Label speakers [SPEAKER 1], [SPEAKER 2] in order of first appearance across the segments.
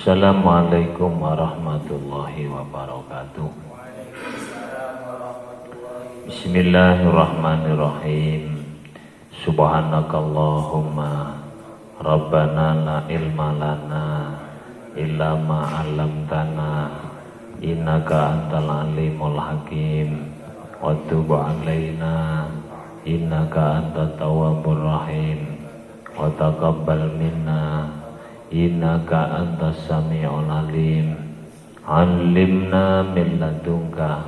[SPEAKER 1] Assalamualaikum warahmatullahi wabarakatuh. Bismillahirrahmanirrahim. Subhanakallahumma Rabbana la ilma lana illa ma 'allamtana innaka antal alimul hakim wa tub 'alaina innaka antat tawwabur rahim wa taqabbal minna innaka antas sami'ul alim. 'allimna min ladunka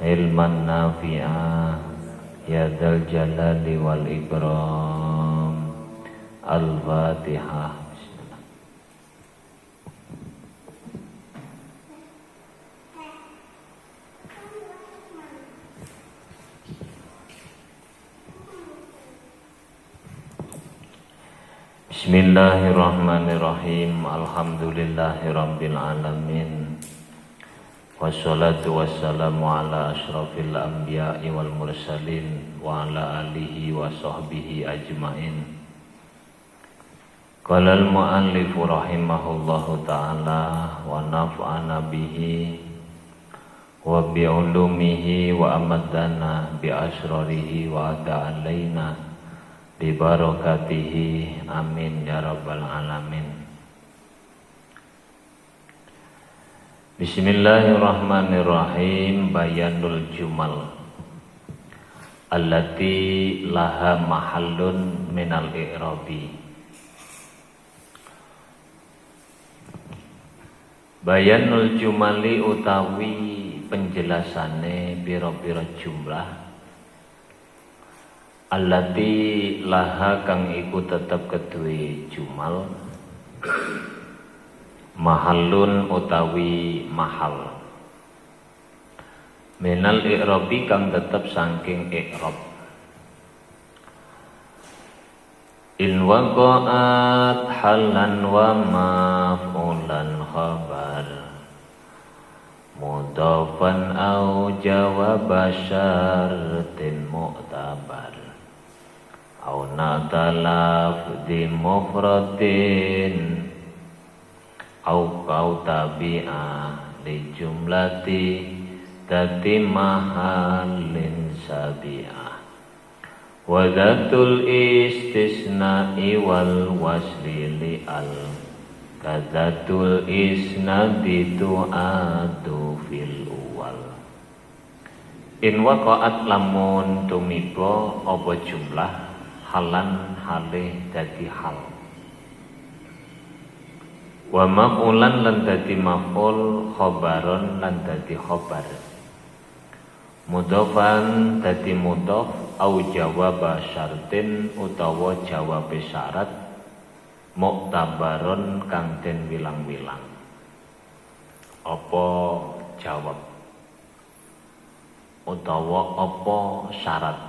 [SPEAKER 1] ilman nafi'a ya dzal jalali wal ikram. Al-Fatihah. Bismillahirrahmanirrahim. Alhamdulillahirabbil alamin. Wassalatu wassalamu ala asyrafil anbiya'i wal mursalin wa ala alihi wa sahbihi ajmain. Qala al-mu'allifu rahimahullahu ta'ala wa nafa'ana bihi wa bi'ulumihi wa amadana bi asrarihi wa ada'alaina bi barakatihi amin ya rabbal alamin. Bismillahirrahmanirrahim. Bayanul jumal allati laha mahallun minal i'rabi. Bayanul jumali utawi penjelasane pira-pira jumlah allati laha kang iku tetep kedue jumal mahallun utawi mahal minal i'rabi kang tetep saking i'rab. In waqa'at halan wa maf'ulan khabar mudhafan au jawab syartin mu'tabar au natalaf di mufradin au tabi'a li jumlati tati mahallin sabi'ah wa dhatul istisna'i wal wasli li'al kadzatul isnadi tu'adu fil uwal. In waqa'at lamun tumiba apa jumlah halan halih dadi hal wa maf'ulan lan dadi maf'ul khabaron lan dadi khabar mudhofan dadi mudhof au jawab syartin utawa jawab syarat muktabaron kang den wilang-wilang. Apa jawab utawa apa syarat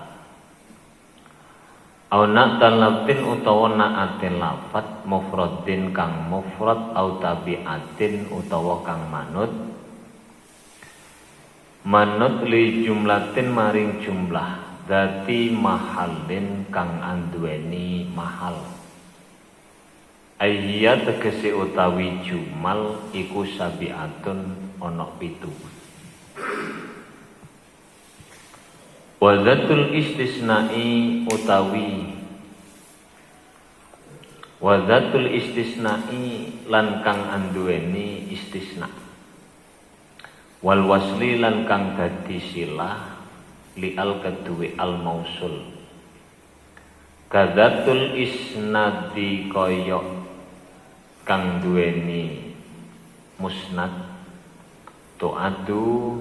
[SPEAKER 1] au na'talafin utawa na'atin lafat mufradin kang mufrad au tabi'atin utawa kang manut li jumlatin maring jumlah dati mahallin kang anduweni mahal. Ayya tegese utawi jumal iku sabiatun ana 7. Wadzatul istisna'i utawi wadzatul istisna'i lan kang anduweni istisna wal wasli lan kang dadi silah li'al kedue al mausul kadzatul isnadi kaya kang duweni musnad tu'adu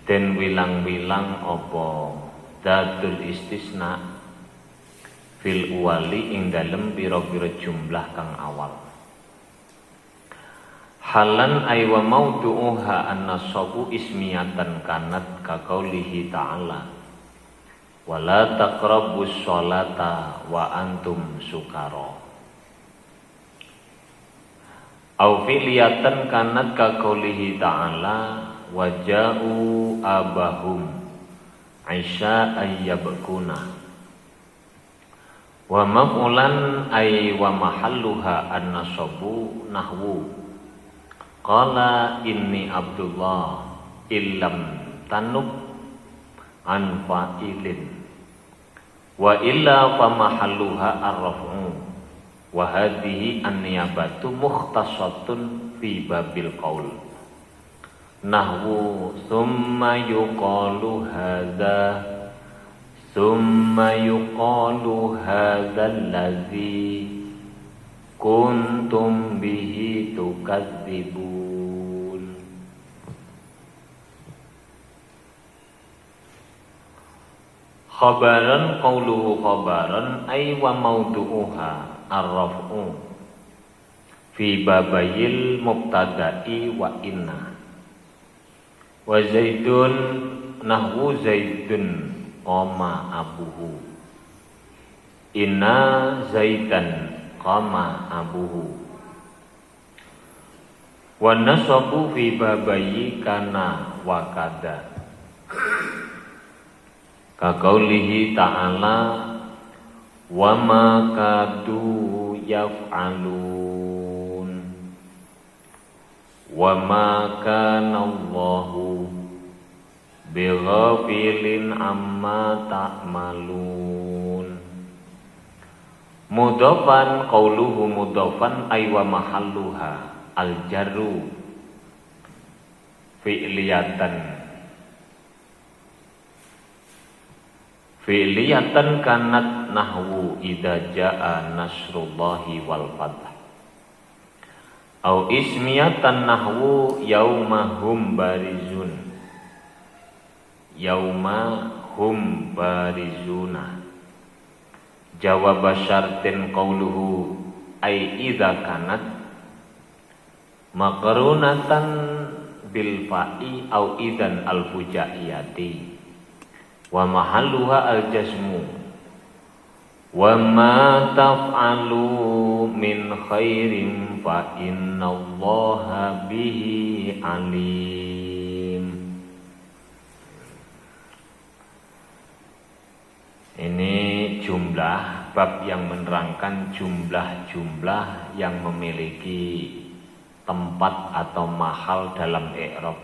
[SPEAKER 1] den wilang-wilang apa datul istisna fil uwali ing dalem pira-pira jumlah kang awal. Halan ay wa maudu'uha an-nasabu ismiyatan kanat ka qaulihi ta'ala wala taqrabus sholata wa antum sukara. Au fi'liyatan kanat ka qaulihi ta'ala waja'u abahum Aisyah ayyabkuna Wa maf'ulan ay wa mahalluha an-nasabu nahwu qala inni Abdullah illam tanub an fa'ilin wa illa fa mahalluha ar-raf'u wa hadhihi an-niyabatu mukhtasatun fi babil qaul nahwu summa yuqalu hadza summa yuqalu hadzal ladzi kuntum bihi tukadzibun. Khabaran qauluhu khabaran ay wa mawdu'uha ar-raf'u fi babayil mubtada'i wa inna wa zaidun nahwu zaidun qama abuhu inna zaidan qama abuhu wa nasabu fi babayi kana wa kada ka qaulihi ta'ala wa ma kadu yaf'alun wa ma kana Allahu bighafilin amma ta'malun. Mudhafan qauluhu mudhafan ay wa mahalluha al-jarru fi'liyatan kanat nahwu idza jaa nasrullahi wal fath au ismiyatan nahwu yaumahum barizun yauma hum barizuna. Jawab syartin qauluhu ay idza kanat maqrunatan bil fa'i au idan al fujaiyati wa mahalluha al jazmu wa ma taf'alu min khairin fa innallaha bihi alim. Ini jumlah bab yang menerangkan jumlah-jumlah yang memiliki tempat atau mahal dalam i'rab.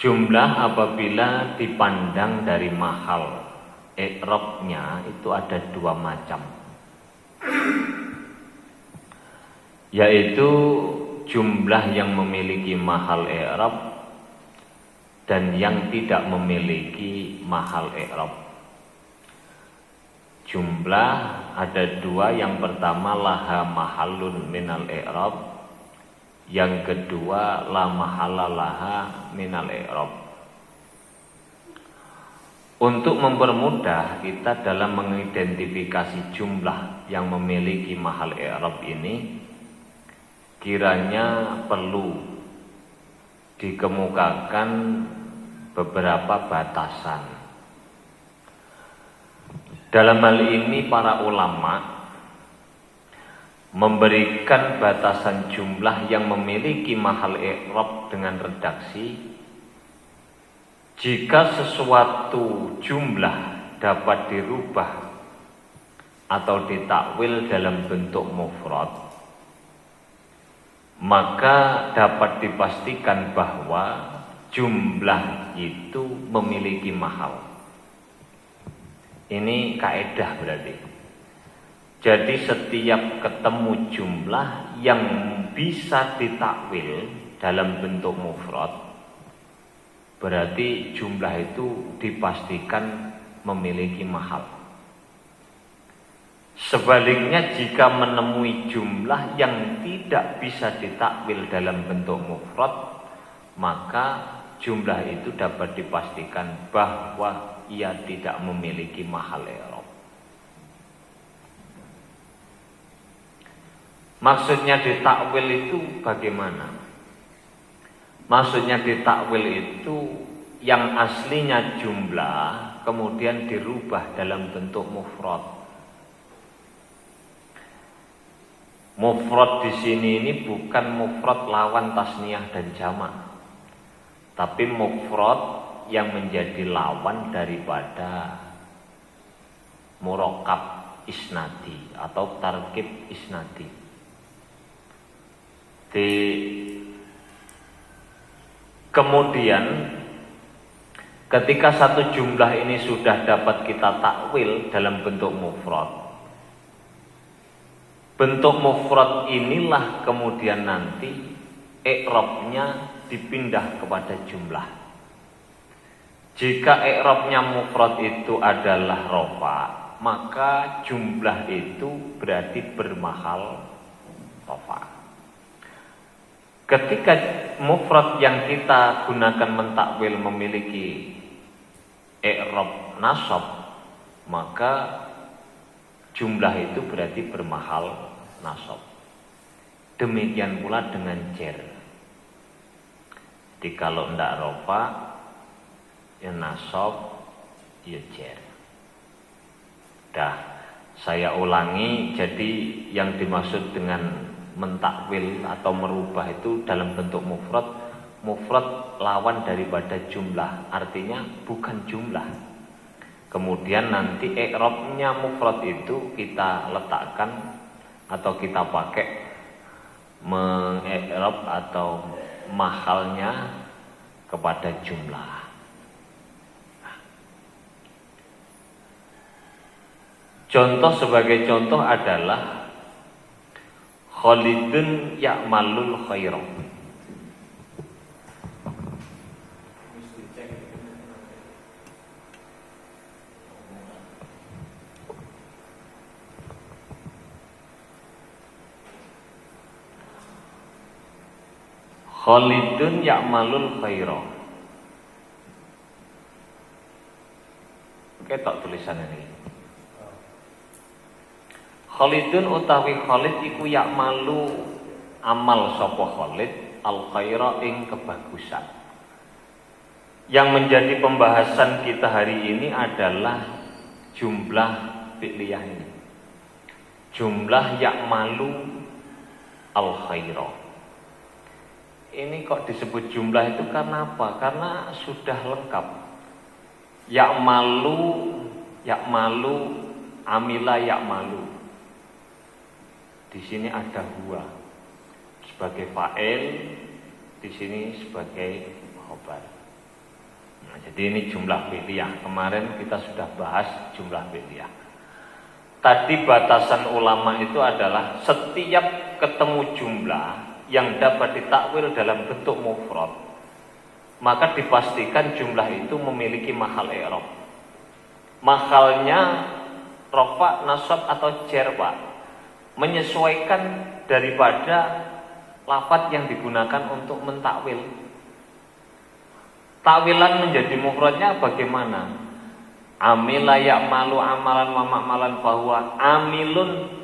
[SPEAKER 1] Jumlah apabila dipandang dari mahal i'rabnya itu ada dua macam, yaitu jumlah yang memiliki mahal i'rab dan yang tidak memiliki mahal i'rab. Jumlah ada dua, yang pertama laha mahallun minal i'rab, yang kedua la mahala laha minal i'rab. Untuk mempermudah kita dalam mengidentifikasi jumlah yang memiliki mahal i'rab ini, kiranya perlu dikemukakan beberapa batasan. Dalam hal ini para ulama memberikan batasan jumlah yang memiliki mahal i'rab dengan redaksi: jika sesuatu jumlah dapat dirubah atau ditakwil dalam bentuk mufrad, maka dapat dipastikan bahwa jumlah itu memiliki mahal. Ini kaidah berarti. Jadi setiap ketemu jumlah yang bisa ditakwil dalam bentuk mufrad, berarti jumlah itu dipastikan memiliki mahal. Sebaliknya, jika menemui jumlah yang tidak bisa ditakwil dalam bentuk mufrad, maka jumlah itu dapat dipastikan bahwa ia tidak memiliki mahal i'rab. Maksudnya ditakwil itu bagaimana? Maksudnya ditakwil itu yang aslinya jumlah kemudian dirubah dalam bentuk mufrad. Mufrad di sini ini bukan mufrad lawan tasniyah dan jamak, tapi mufrad yang menjadi lawan daripada murakkab isnadi atau tarkib isnadi. Kemudian ketika satu jumlah ini sudah dapat kita takwil dalam bentuk mufrad, bentuk mufrad inilah kemudian nanti i'rabnya dipindah kepada jumlah. Jika i'rabnya mufrad itu adalah rofa, maka jumlah itu berarti bermahal rofa. Ketika mufrad yang kita gunakan mentakwil memiliki i'rab nasab, maka jumlah itu berarti bermahal nasab. Demikian pula dengan jer. Jadi kalau ndak rofa, ya nasab, ya jer. Dah, saya ulangi. Jadi yang dimaksud dengan mentakwil atau merubah itu dalam bentuk mufrad, mufrad lawan daripada jumlah, artinya bukan jumlah. Kemudian nanti i'rabnya mufrad itu kita letakkan atau kita pakai mengi'rab atau mahalnya kepada jumlah. Contoh sebagai contoh adalah Khalidun ya'malul khaira. Khalidun ya'malul khaira. Ketok tulisan ini. Khalidun utawi Khalid iku ya'malu amal sapa Khalid al khaira ing kebagusan. Yang menjadi pembahasan kita hari ini adalah jumlah fi'liyah ini. Jumlah ya'malu al khaira. Ini kok disebut jumlah itu karena apa? Karena sudah lengkap. Ya'malu, amila ya'malu. Di sini ada huwa sebagai fa'il, di sini sebagai khobar. Nah, jadi ini jumlah fi'liyah. Kemarin kita sudah bahas jumlah fi'liyah. Tadi batasan ulama itu adalah setiap ketemu jumlah yang dapat ditakwil dalam bentuk mufrad, maka dipastikan jumlah itu memiliki mahal i'rab. Mahalnya rafa, nasab atau jar, Pak, menyesuaikan daripada lafadz yang digunakan untuk mentakwil. Takwilan menjadi mufradnya bagaimana? Amila ya'malu amalan wa ma'malan fahuwa amilun.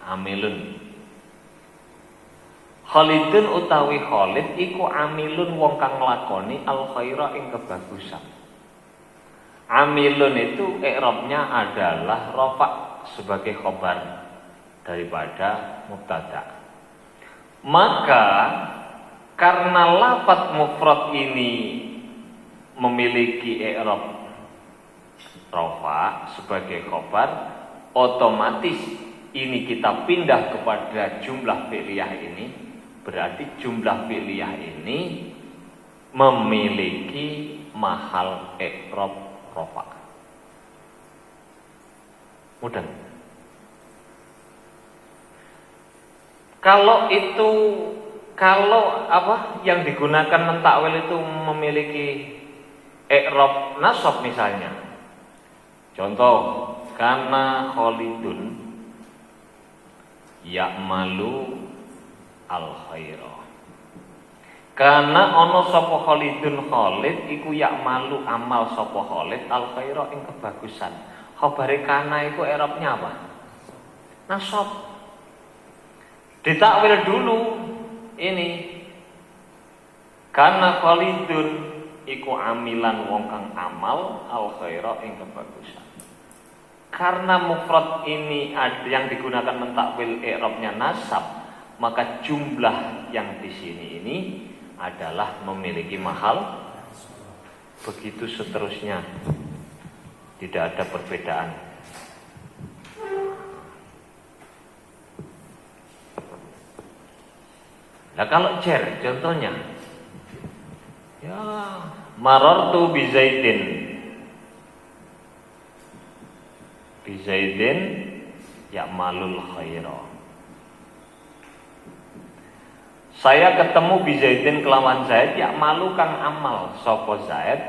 [SPEAKER 1] Amilun. Khalidun utawi Khalid iku amilun wong kang nglakoni al khaira ing kebagusan. Amilun itu i'rabnya adalah rafa sebagai khobar daripada mubtada. Maka karena lafadz mufrad ini memiliki i'rab rafa sebagai khobar, otomatis ini kita pindah kepada jumlah fi'liyah ini. Berarti jumlah fi'liyah ini memiliki mahal i'rab rafa. Mudah. Kalau yang digunakan mentakwil itu memiliki i'rab nasab misalnya. Contoh, kana Khalidun ya'malu al khaira. Karena ono sapa Khalidun Khalid iku ya'malu amal sapa Khalid al khaira ing kebagusan. Khabare kana iku i'rabnya apa? Nasab. Ditakwil dulu ini. Karena Khalidun iku amilan wong kang amal al khaira ing kebagusan. Karena mufrad ini ada yang digunakan mentakwil i'rabnya nasab, maka jumlah yang di sini ini adalah memiliki mahal. Begitu seterusnya, tidak ada perbedaan. Nah kalau jar contohnya, ya marartu bi Zaidin ya'malul khaira. Saya ketemu bi Zaidin kelawan Zaid ya'malu kang amal sapa Zaid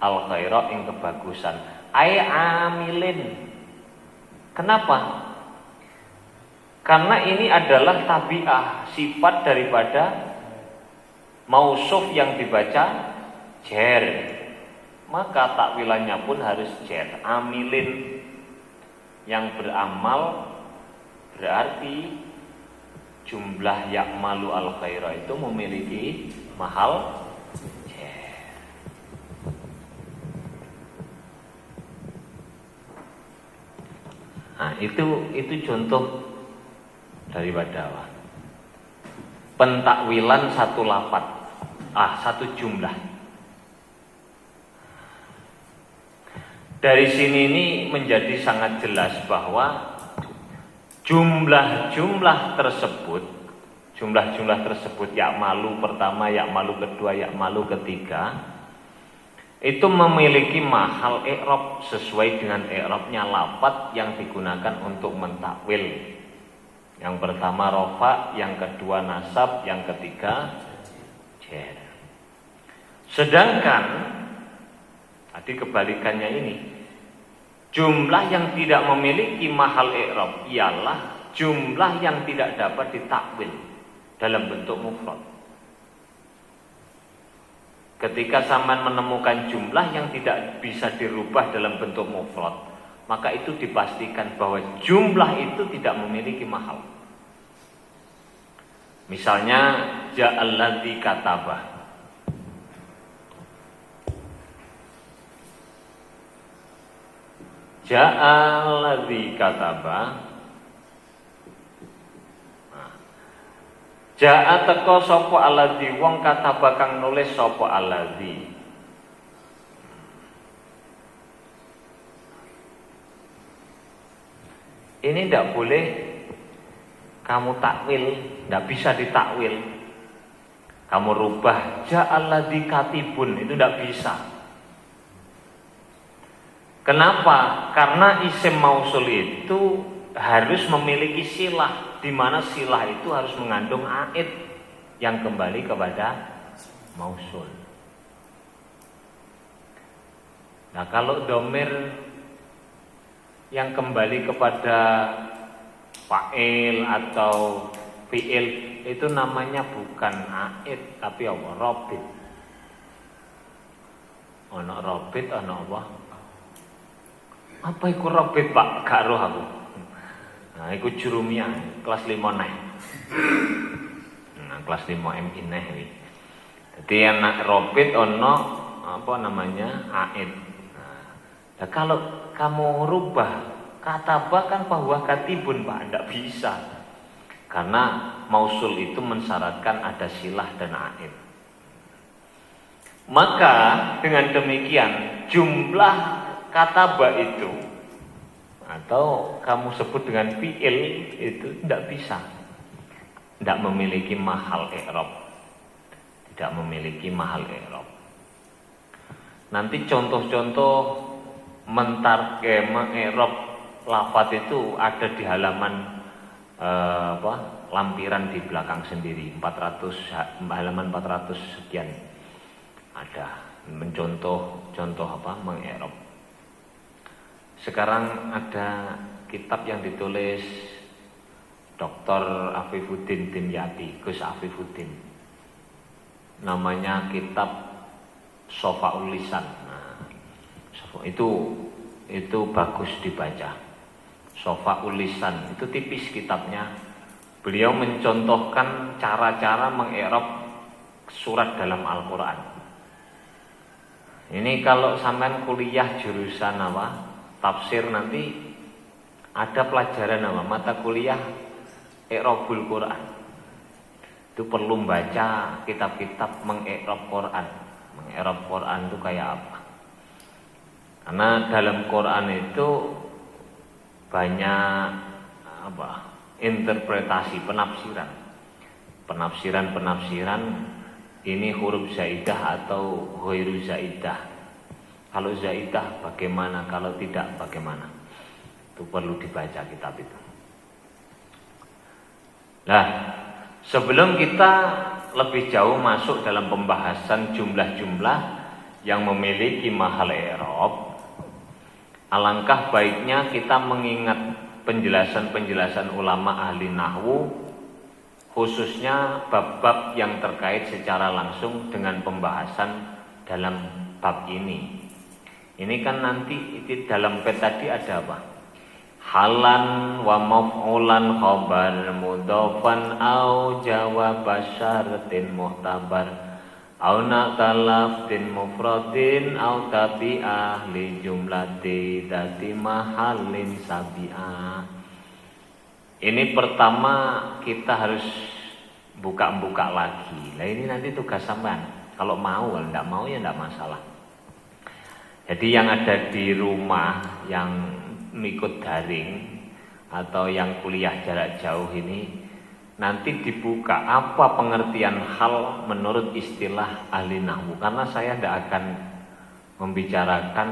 [SPEAKER 1] al khaira ing kebagusan. Ai amilin. Kenapa? Karena ini adalah tabiah, sifat daripada mausuf yang dibaca jar. Maka takwilannya pun harus jar. Amilin, yang beramal, berarti jumlah ya'malu al khaira itu memiliki mahal jar. Nah, itu contoh daripada apa? Pentakwilan satu lafaz, satu jumlah. Dari sini ini menjadi sangat jelas bahwa jumlah-jumlah tersebut ya'malu pertama, ya'malu kedua, ya'malu ketiga itu memiliki mahal i'rab sesuai dengan i'rabnya lafaz yang digunakan untuk mentakwil. Yang pertama rofa, yang kedua nasab, yang ketiga jar. Sedangkan tadi kebalikannya ini, jumlah yang tidak memiliki mahal i'rab ialah jumlah yang tidak dapat ditakwil dalam bentuk mufrad. Ketika sampean menemukan jumlah yang tidak bisa dirubah dalam bentuk mufrad, maka itu dipastikan bahwa jumlah itu tidak memiliki mahal. Misalnya ja'alladzi kataba. Ja'alladzi kataba. Ja'a teko sapa alladzi wong kataba kang nulis sapa alladzi. Ini tidak boleh kamu takwil, tidak bisa ditakwil. Kamu rubah ja'alladzi katibun, itu tidak bisa. Kenapa? Karena isim mausul itu harus memiliki silah, di mana silah itu harus mengandung aid yang kembali kepada mausul. Nah, kalau domir yang kembali kepada fa'il atau fi'il itu namanya bukan aid tapi apa? Robit. Ono robit, ono apa? Apa iku robit, Pak? Gak roh aku. Nah, iku jurumiyah kelas 5 neh. Nah, kelas 5 MI neh iki. Dadi anak robit ono apa namanya? Aid. Nah, kalau kamu rubah kataba kan bahwa katibun, Pak, tidak bisa. Karena mausul itu mensyaratkan ada silah dan aid. Maka dengan demikian jumlah kataba itu atau kamu sebut dengan fi'il itu tidak bisa, tidak memiliki mahal i'rab, tidak memiliki mahal i'rab. Nanti contoh-contoh men'irab lafaz itu ada di halaman lampiran di belakang sendiri, 400 halaman 400 sekian ada mencontoh men'irab. Sekarang ada kitab yang ditulis Dr. Afifuddin Dimyati, Gus Afifuddin. Namanya kitab Shafa'ul Lisan. Nah, itu bagus dibaca. Shafa'ul Lisan itu tipis kitabnya. Beliau mencontohkan cara-cara mengi'rab surat dalam Al-Qur'an. Ini kalau sampean kuliah jurusan apa? Tafsir nanti ada pelajaran apa? Mata kuliah I'rabul Quran. Itu perlu baca kitab-kitab mengi'rab Quran. Mengi'rab Quran itu kayak apa? Karena dalam Quran itu banyak interpretasi, penafsiran ini huruf zaidah atau ghairu zaidah. Kalau zaidah bagaimana, kalau tidak bagaimana, itu perlu dibaca kitab itu. Nah, sebelum kita lebih jauh masuk dalam pembahasan jumlah-jumlah yang memiliki mahal i'rab, alangkah baiknya kita mengingat penjelasan-penjelasan ulama ahli nahwu, khususnya bab-bab yang terkait secara langsung dengan pembahasan dalam bab ini. Ini kan nanti dalam pet tadi ada apa? Halan wa maf'ulan khabar mudhafan au jawab syartin mu'tabar au naqtalaf din mufradin au tabi'ah li jumlati dati mahallin sabi'ah. Ini pertama kita harus buka-buka lagi. Nah ini nanti tugas sampean. Kalau mau, kalau tidak mau ya tidak masalah. Jadi yang ada di rumah yang ikut daring atau yang kuliah jarak jauh ini nanti dibuka apa pengertian hal menurut istilah ahli nahwu, karena saya tidak akan membicarakan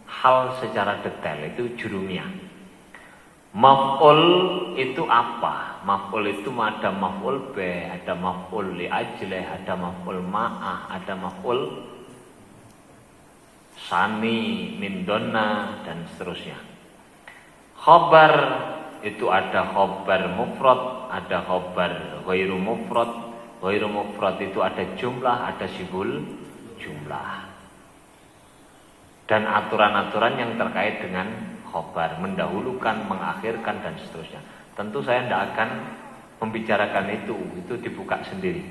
[SPEAKER 1] hal secara detail, itu jurumiyah. Maf'ul itu apa? Maf'ul itu ada maf'ul be, ada maf'ul li ajlih, ada maf'ul ma'ah, ada maf'ul sani, min donna, dan seterusnya. Khobar itu ada khobar mufrad, ada khobar ghairu mufrad. Ghairu mufrad itu ada jumlah, ada sibul jumlah. Dan aturan-aturan yang terkait dengan khobar, mendahulukan, mengakhirkan, dan seterusnya. Tentu saya tidak akan membicarakan itu dibuka sendiri.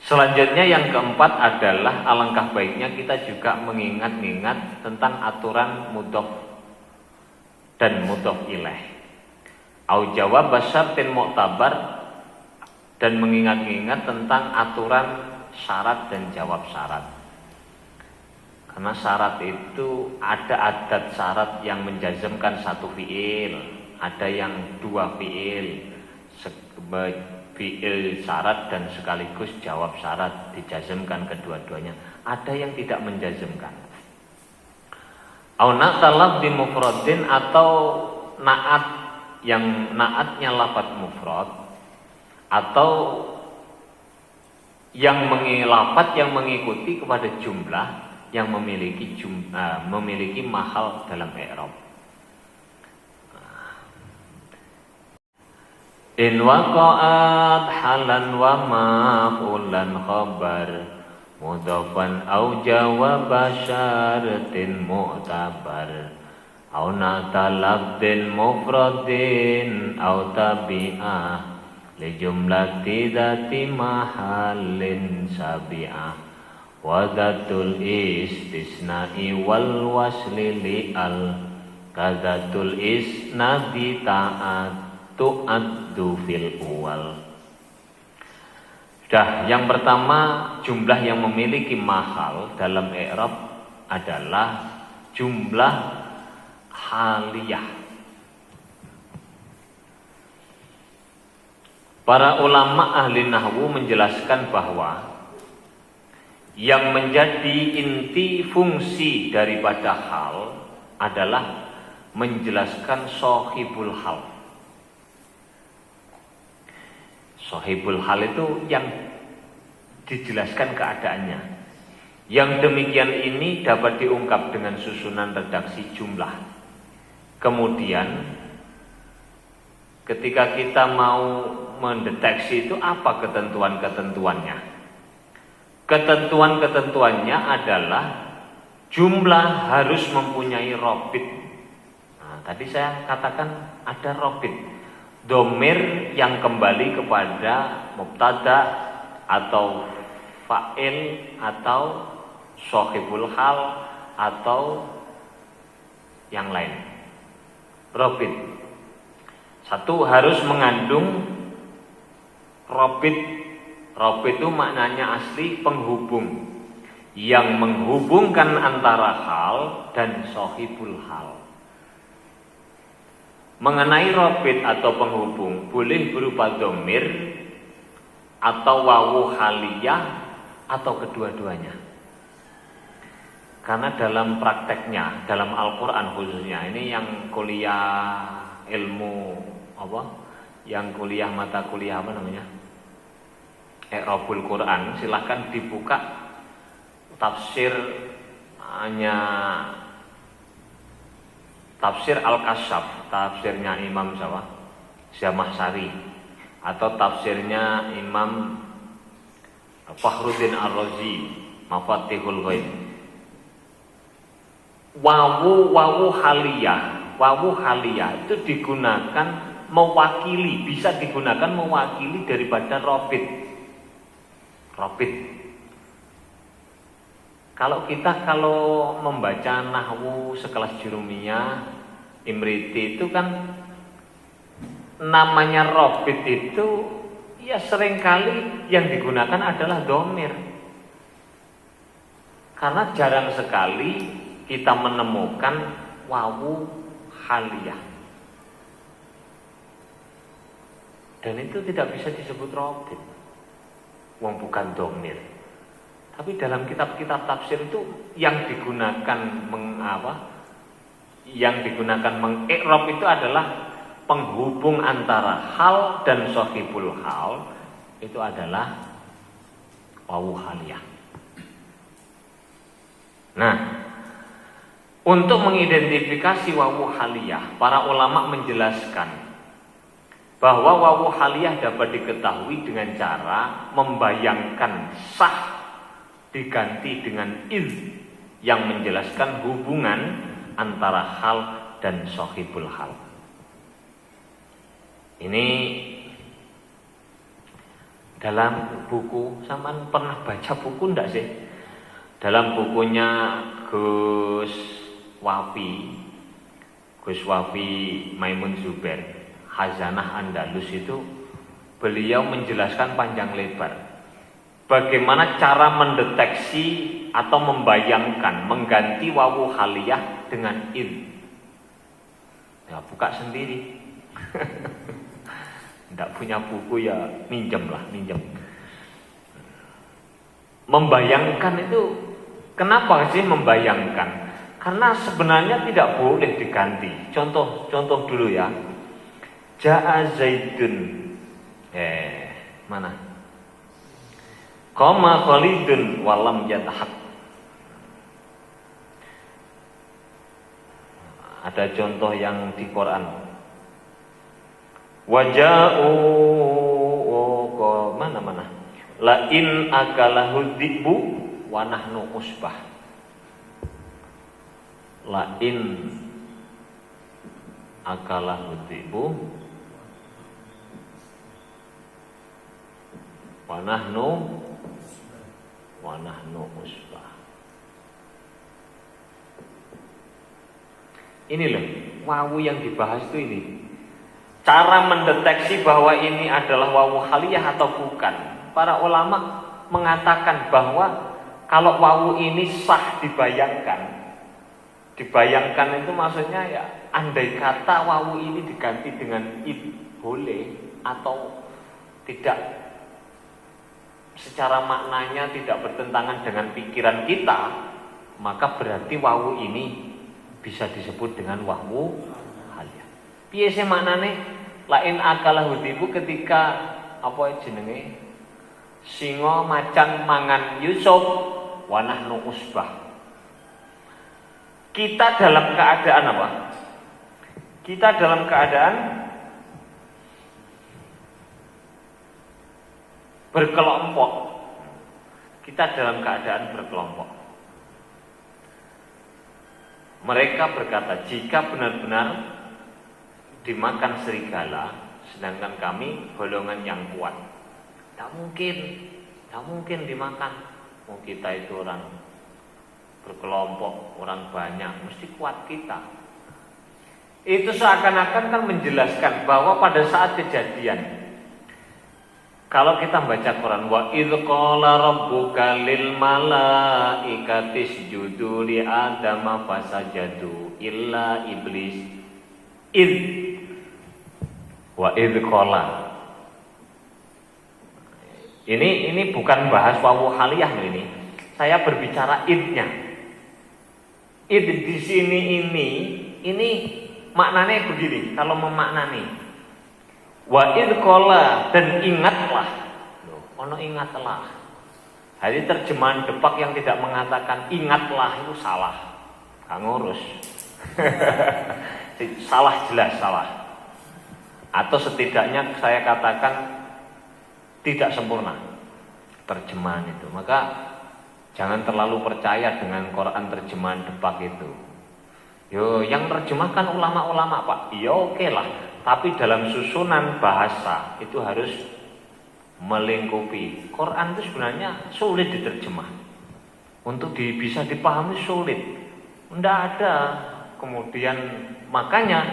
[SPEAKER 1] Selanjutnya yang keempat adalah alangkah baiknya kita juga mengingat-ingat tentang aturan mudhaf dan mudhaf ilaih. Au jawab syartin mu'tabar, dan mengingat-ingat tentang aturan syarat dan jawab syarat. Karena syarat itu ada adat syarat yang menjazmkan satu fiil, ada yang dua fiil, fiil syarat dan sekaligus jawab syarat dijazmkan kedua-duanya. Ada yang tidak menjazmkan. Au naqtalaf bi mufradin, atau naat yang naatnya lafaz mufrad, atau yang lafaz yang mengikuti kepada jumlah yang memiliki mahal dalam i'rab. In waqa'at halan wa maf'ulan khabar mudhafan au jawab syartin mu'tabar au natalabdin mufradin au tabi'ah li jumlati dzati mahallin sabi'ah wa dzatul istisna'i wal wasli li'al kadzatul isnadi ta'at tu'addu fil uwal. Yang pertama, jumlah yang memiliki mahal dalam i'rab adalah jumlah haliyah. Para ulama ahli nahwu menjelaskan bahwa yang menjadi inti fungsi daripada hal adalah menjelaskan shahibul hal. Shahibul hal itu yang dijelaskan keadaannya. Yang demikian ini dapat diungkap dengan susunan redaksi jumlah. Kemudian ketika kita mau mendeteksi itu apa ketentuan-ketentuannya? Ketentuan-ketentuannya adalah jumlah harus mempunyai robit. Nah, tadi saya katakan ada robit. Domir yang kembali kepada mubtada atau fa'il atau shahibul hal atau yang lain. Robit. Satu, harus mengandung Robit, robit itu maknanya asli penghubung, yang menghubungkan antara hal dan sohibul hal. Mengenai robit atau penghubung boleh berupa dhamir atau wawu haliyah atau kedua-duanya. Karena dalam prakteknya, dalam Al-Quran khususnya, ini yang kuliah ilmu apa? Yang kuliah mata kuliah apa namanya? I'rabul Quran, silahkan dibuka tafsir tafsir Al-Kasyaf, tafsirnya Imam Zamakhsyari, atau tafsirnya Imam Fakhruddin Ar-Razi, Mafatihul Ghaib. Wawu haliyah itu digunakan mewakili, bisa digunakan mewakili daripada robit. Kalau membaca nahwu sekelas Jurumiyah, Imriti itu kan namanya robit itu ya seringkali yang digunakan adalah dhamir. Karena jarang sekali kita menemukan wawu haliyah. Dan itu tidak bisa disebut robit. Wong bukan dhamir. Tapi dalam kitab-kitab tafsir itu yang digunakan mengikrab itu adalah penghubung antara hal dan sohibul hal, itu adalah wawu haliyah. Nah, untuk mengidentifikasi wawu haliyah, para ulama menjelaskan bahwa wawu haliyah dapat diketahui dengan cara membayangkan sah diganti dengan iz yang menjelaskan hubungan antara hal dan sohibul hal. Ini dalam buku, sampean pernah baca buku enggak sih? Dalam bukunya Gus Wafi Maimun Zubair, Khazanah Andalus, itu beliau menjelaskan panjang lebar bagaimana cara mendeteksi atau membayangkan mengganti wawu haliyah dengan in. Ya buka sendiri. Tidak punya buku ya minjem. Membayangkan itu, kenapa sih membayangkan? Karena sebenarnya tidak boleh diganti. Contoh dulu ya. Ja'a Zaidun. Mana? Qama Khalidun walam yatahak. Ada contoh yang di Quran. Waja'u mana? La in akalahu dhibu wa nahnu usbah. La in akalahu dhibu wa nahnu usbah. Ini loh, wawu yang dibahas itu ini. Cara mendeteksi bahwa ini adalah wawu haliyah atau bukan. Para ulama mengatakan bahwa kalau wawu ini sah dibayangkan. Dibayangkan itu maksudnya ya, andai kata wawu ini diganti dengan id boleh atau tidak, secara maknanya tidak bertentangan dengan pikiran kita, maka berarti wawu ini bisa disebut dengan wawu haliyah. Piye sih maknane? Lain akalahu dibu, ketika apa jenenge singa macan mangan Yusuf wa nahnu usbah. Kita dalam keadaan apa? Kita dalam keadaan berkelompok. Kita dalam keadaan berkelompok. Mereka berkata, jika benar-benar dimakan serigala, sedangkan kami golongan yang kuat, tak mungkin dimakan. Kita itu orang berkelompok, orang banyak, mesti kuat kita. Itu seakan-akan kan menjelaskan bahwa pada saat kejadian Kalau kita baca Quran, wa idz qala rabbuka lil malaikati isjudu li adama fasajadu illa iblis. Id wa idz qala. Ini bukan bahas wawu haliyah ini. Saya berbicara idnya. Id di sini ini maknanya begini, kalau memaknani. Wa id qala, dan ingatlah. Ono ingatlah. Jadi terjemahan Depak yang tidak mengatakan ingatlah itu salah. Gak ngurus. Salah, jelas salah. Atau setidaknya saya katakan tidak sempurna terjemahan itu. Maka jangan terlalu percaya dengan Quran terjemahan Depak itu. Yo, yang terjemahkan ulama-ulama Pak. Ya oke lah. Tapi dalam susunan bahasa itu harus melingkupi. Quran itu sebenarnya sulit diterjemah. Untuk bisa dipahami sulit. Tidak ada. Kemudian makanya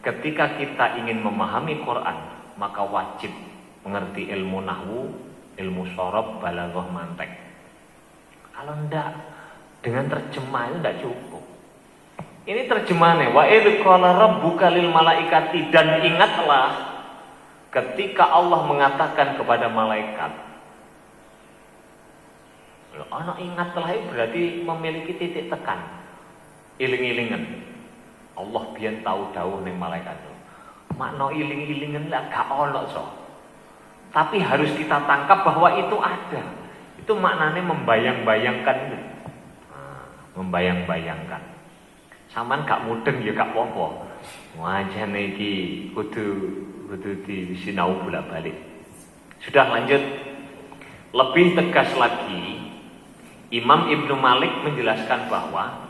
[SPEAKER 1] ketika kita ingin memahami Quran, maka wajib mengerti ilmu nahwu, ilmu sorob, balaghah, mantek. Kalau tidak, dengan terjemah itu tidak cukup. Ini terjemahannya, wa idz qala rabbuka lil malaikati, dan ingatlah ketika Allah mengatakan kepada malaikat. Ana ingatlah itu berarti memiliki titik tekan. Iling-ilingan. Allah biyen tahu dawuh ning malaikat. Makna iling-ilingan lah gak ono so. Tapi harus kita tangkap bahwa itu ada. Itu maknanya membayang-bayangkan. Membayang-bayangkan. Saman gak mudeng ya gak apa-apa. Wajane iki kudu disinau bolak-balik. Sudah lanjut. Lebih tegas lagi, Imam Ibnu Malik menjelaskan bahwa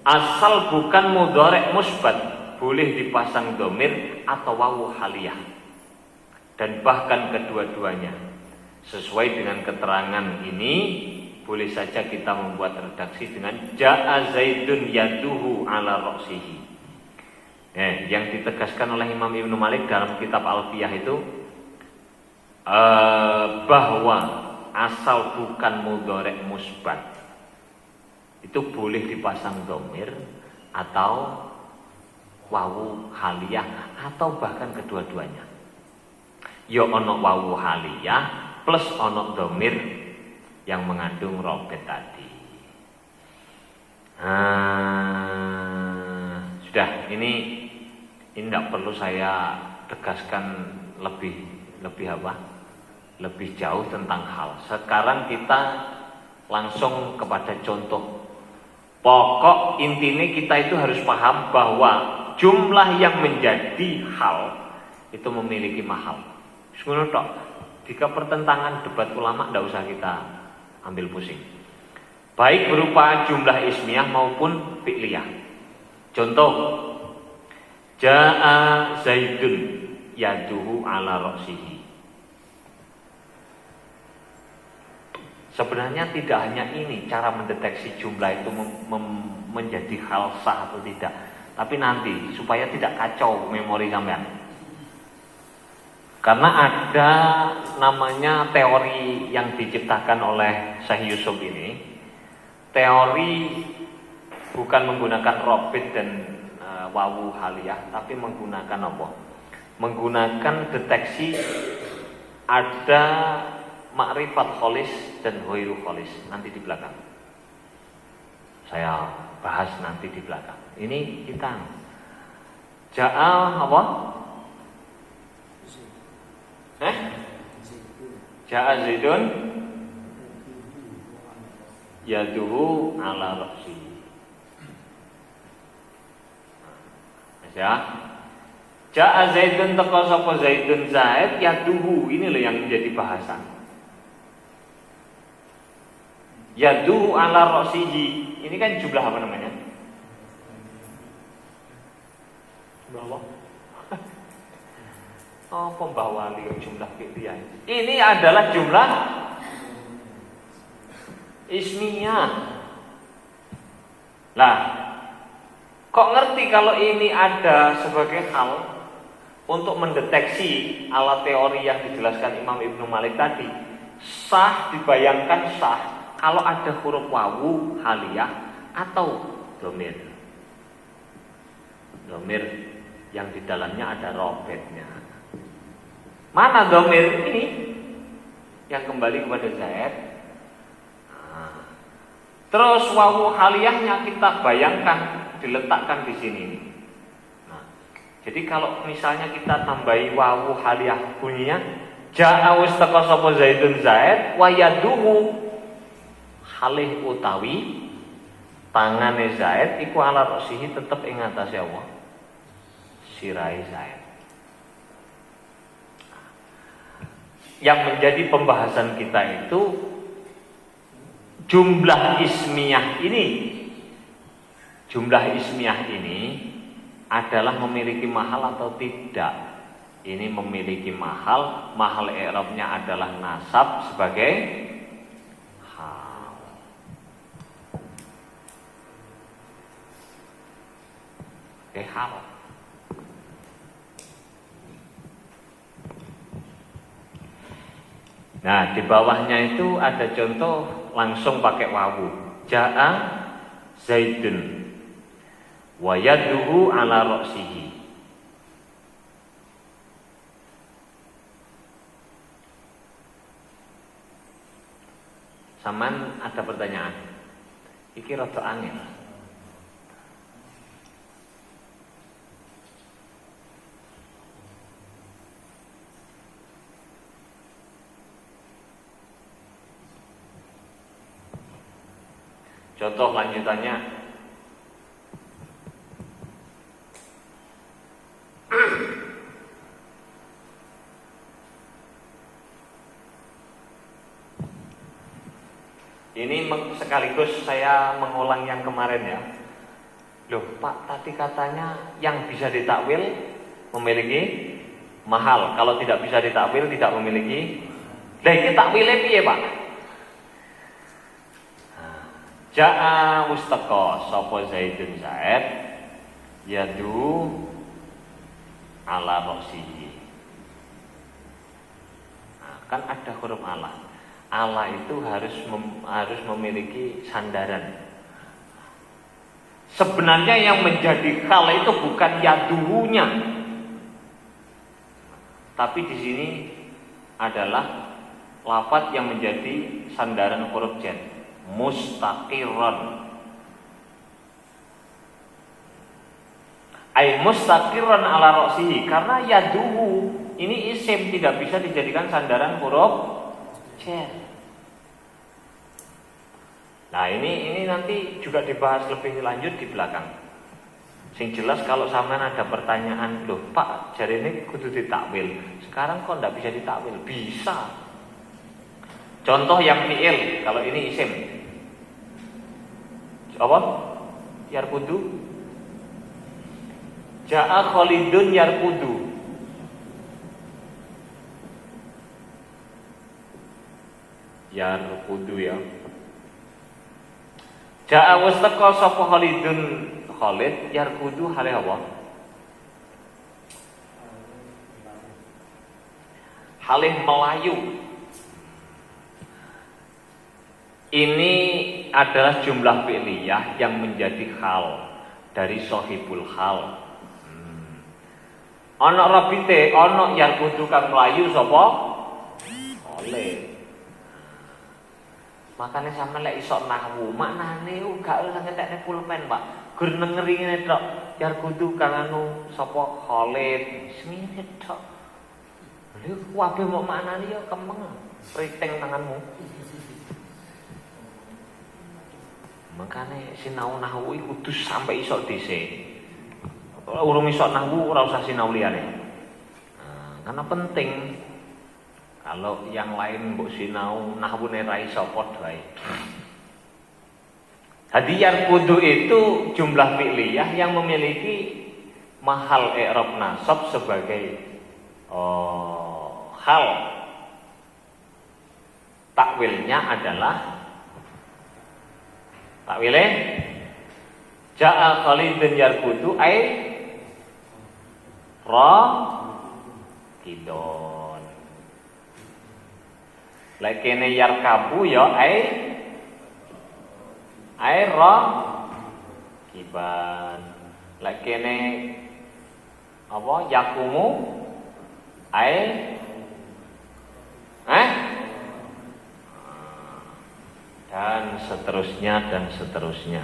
[SPEAKER 1] asal bukan mudhari' musbat boleh dipasang dhamir atau wawu haliyah. Dan bahkan kedua-duanya sesuai dengan keterangan ini boleh saja kita membuat redaksi dengan ja'a zaidun yaduhu ala ra'sihi. Yang ditegaskan oleh Imam Ibnu Malik dalam kitab Alfiyah itu bahwa asal bukan mudhari' musbat itu boleh dipasang dhamir atau wawu haliyah atau bahkan kedua-duanya. Ya ono wawu haliyah plus ono dhamir yang mengandung robet tadi. Sudah, ini tidak perlu saya tegaskan lebih apa? Lebih jauh tentang hal. Sekarang kita langsung kepada contoh. Pokok intinya kita itu harus paham bahwa jumlah yang menjadi hal itu memiliki mahal. Sebenarnya tok. Jika pertentangan debat ulama tidak usah kita ambil pusing. Baik berupa jumlah ismiyah maupun fi'liyah. Contoh, ja'a zaidun yaduhu ala ra'sihi. Sebenarnya tidak hanya ini cara mendeteksi jumlah itu menjadi hal sah atau tidak. Tapi nanti supaya tidak kacau memori sampean. Karena ada namanya teori yang diciptakan oleh Syekh Yusuf ini. Teori bukan menggunakan robit dan wawu haliyah, tapi menggunakan apa? Menggunakan deteksi ada makrifat kholis dan ghairu kholis nanti di belakang. Saya bahas nanti di belakang. Ini kita ja'a apa? Ja'a zaidun yaduhu ala ra'si. Ya. Ja'a zaidun teko sapa zaidun zaid yaduhu, ini loh yang menjadi bahasan. Yaduhu ala ra'sihi. Ini kan jumlah apa namanya? Jumlah apa? Oh, pembawa jumlah fi'liyah. Ini adalah jumlah ismiyah. Lah, kok ngerti kalau ini ada sebagai hal? untuk mendeteksi ala teori yang dijelaskan Imam Ibnu Malik tadi, sah dibayangkan sah kalau ada huruf wawu haliyah atau domir. Domir yang di dalamnya ada robetnya. Mana domir ini yang kembali kepada Zaid? Terus wawu haliyahnya kita bayangkan diletakkan di sini. Nah, jadi kalau misalnya kita tambahi wawu haliyah bunyinya ja'a wastaka sapa Zaidun Zaid wa yaduhu halih utawi tangane Zaid iku ala rasihi tetep ing atase Allah sirai Zaid. Yang menjadi pembahasan kita itu jumlah ismiyah ini. Jumlah ismiyah ini adalah memiliki mahal atau tidak. Ini memiliki mahal. Mahal i'rabnya adalah nasab sebagai hal. Hal. Nah, di bawahnya itu ada contoh langsung pakai wawu. Ja'a Zaidun wa yaduhu ala ra'sihi. Saman ada pertanyaan. Iki rada angel. Contoh lanjutannya, ini sekaligus saya mengulang yang kemarin ya. Loh Pak, tadi katanya yang bisa ditakwil memiliki mahal. Kalau tidak bisa ditakwil tidak memiliki. Lah iki takwile piye Pak? Ja'a mustaqa sapa Zaidun Zaid yadu ala ra'sihi. Nah, kan ada huruf ala. Ala itu harus memiliki sandaran. Sebenarnya yang menjadi hal itu bukan yaduhunya, tapi di sini adalah lafadz yang menjadi sandaran huruf jar. Mustaqiran ay mustaqiran ala ra'sihi, karena yaduhu ini isim tidak bisa dijadikan sandaran huruf jar. Nah ini nanti juga dibahas lebih lanjut di belakang. Sing jelas kalau sampean ada pertanyaan, loh Pak jari ini kudu ditakwil, sekarang kok ndak bisa ditakwil? Bisa. Contoh yang fi'il, kalau ini isim apa? Yarkudu. Ja'a Khalidun yarkudu. Yarkudu ya. Ja'a wastaka sapa Khalidun Khalid yarkudu hale apa? Halih melayu. Ini adalah jumlah fi'liyah yang menjadi hal dari sohibul hal. Ana rabite, ana yarkudu kang melayu sapa? Oleh. Makanya sama lek iso nahwu, maknane gak usah ngetekne pulpen, Pak. Gur nengeri ngene tok. Yarkudu kang anu sapa Khalid, semene tok. Lha kabeh mok maknane ya kemeng. Priteng tanganmu. Makanya sinau nahwu kudu sampai iso dhisik. Urung iso nahwu ora usah sinau liyane. Nah, karena penting. Kalau yang lain mbok sinau nahwune ra iso padha ae. Hadiyar kudu itu jumlah fi'liyah yang memiliki mahal i'rab nasab sebagai hal. Takwilnya adalah takwile ja'a Khalidun yarkudu ai ra rakidon. Lek kene yarkabu ya kiban. Lek kene apa yakumu dan seterusnya dan seterusnya.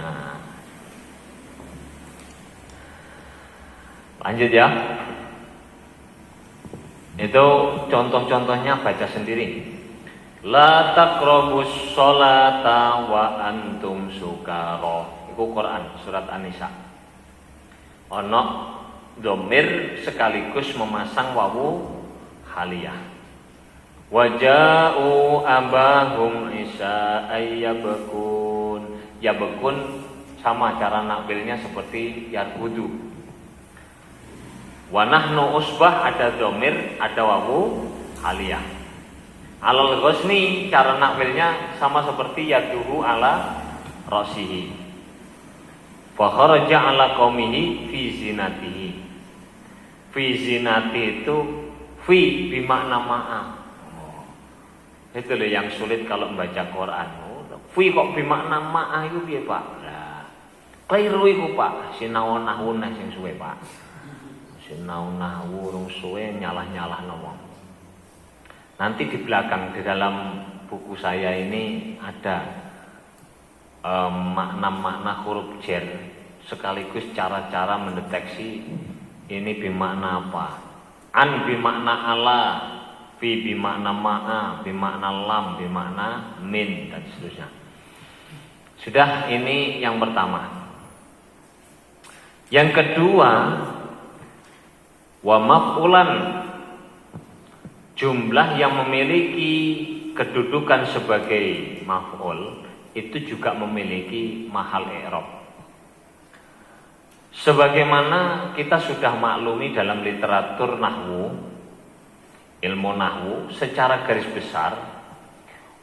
[SPEAKER 1] Lanjut ya. Itu contoh-contohnya baca sendiri. La taqrabus sholata wa antum sukara. Iku Quran surat An-Nisa. Ono domir sekaligus memasang wawu haliyah. Waja'u abahum isa ayyabakun. Yabakun sama cara nakwilnya seperti yarbudu. Wa nahnu usbah ada domir, ada wawu haliyah. Alal ghusni cara nakwilnya sama seperti yaduhu ala rasihi. Fa kharaja ala qaumihi fi zinatihi. Fi zinati itu fi bimakna ma'a. Itu loh yang sulit kalau membaca Quran. Fi kok bimakna ma'a itu piye, Pak? Lah, keliru iku, Pak. Sinau nahwu sing suwe, Pak. Sinau nahwu urung suwe nyalah-nyalahno wong. Nanti di belakang di dalam buku saya ini ada makna-makna huruf jar sekaligus cara-cara mendeteksi ini bimakna apa. An bimakna ala, fi bimakna ma'a, bimakna lam, bimakna min dan seterusnya. Sudah, ini yang pertama. Yang kedua, wa maf'ulan, jumlah yang memiliki kedudukan sebagai maf'ul itu juga memiliki mahal i'rab. Sebagaimana kita sudah maklumi dalam literatur nahwu, ilmu nahwu, secara garis besar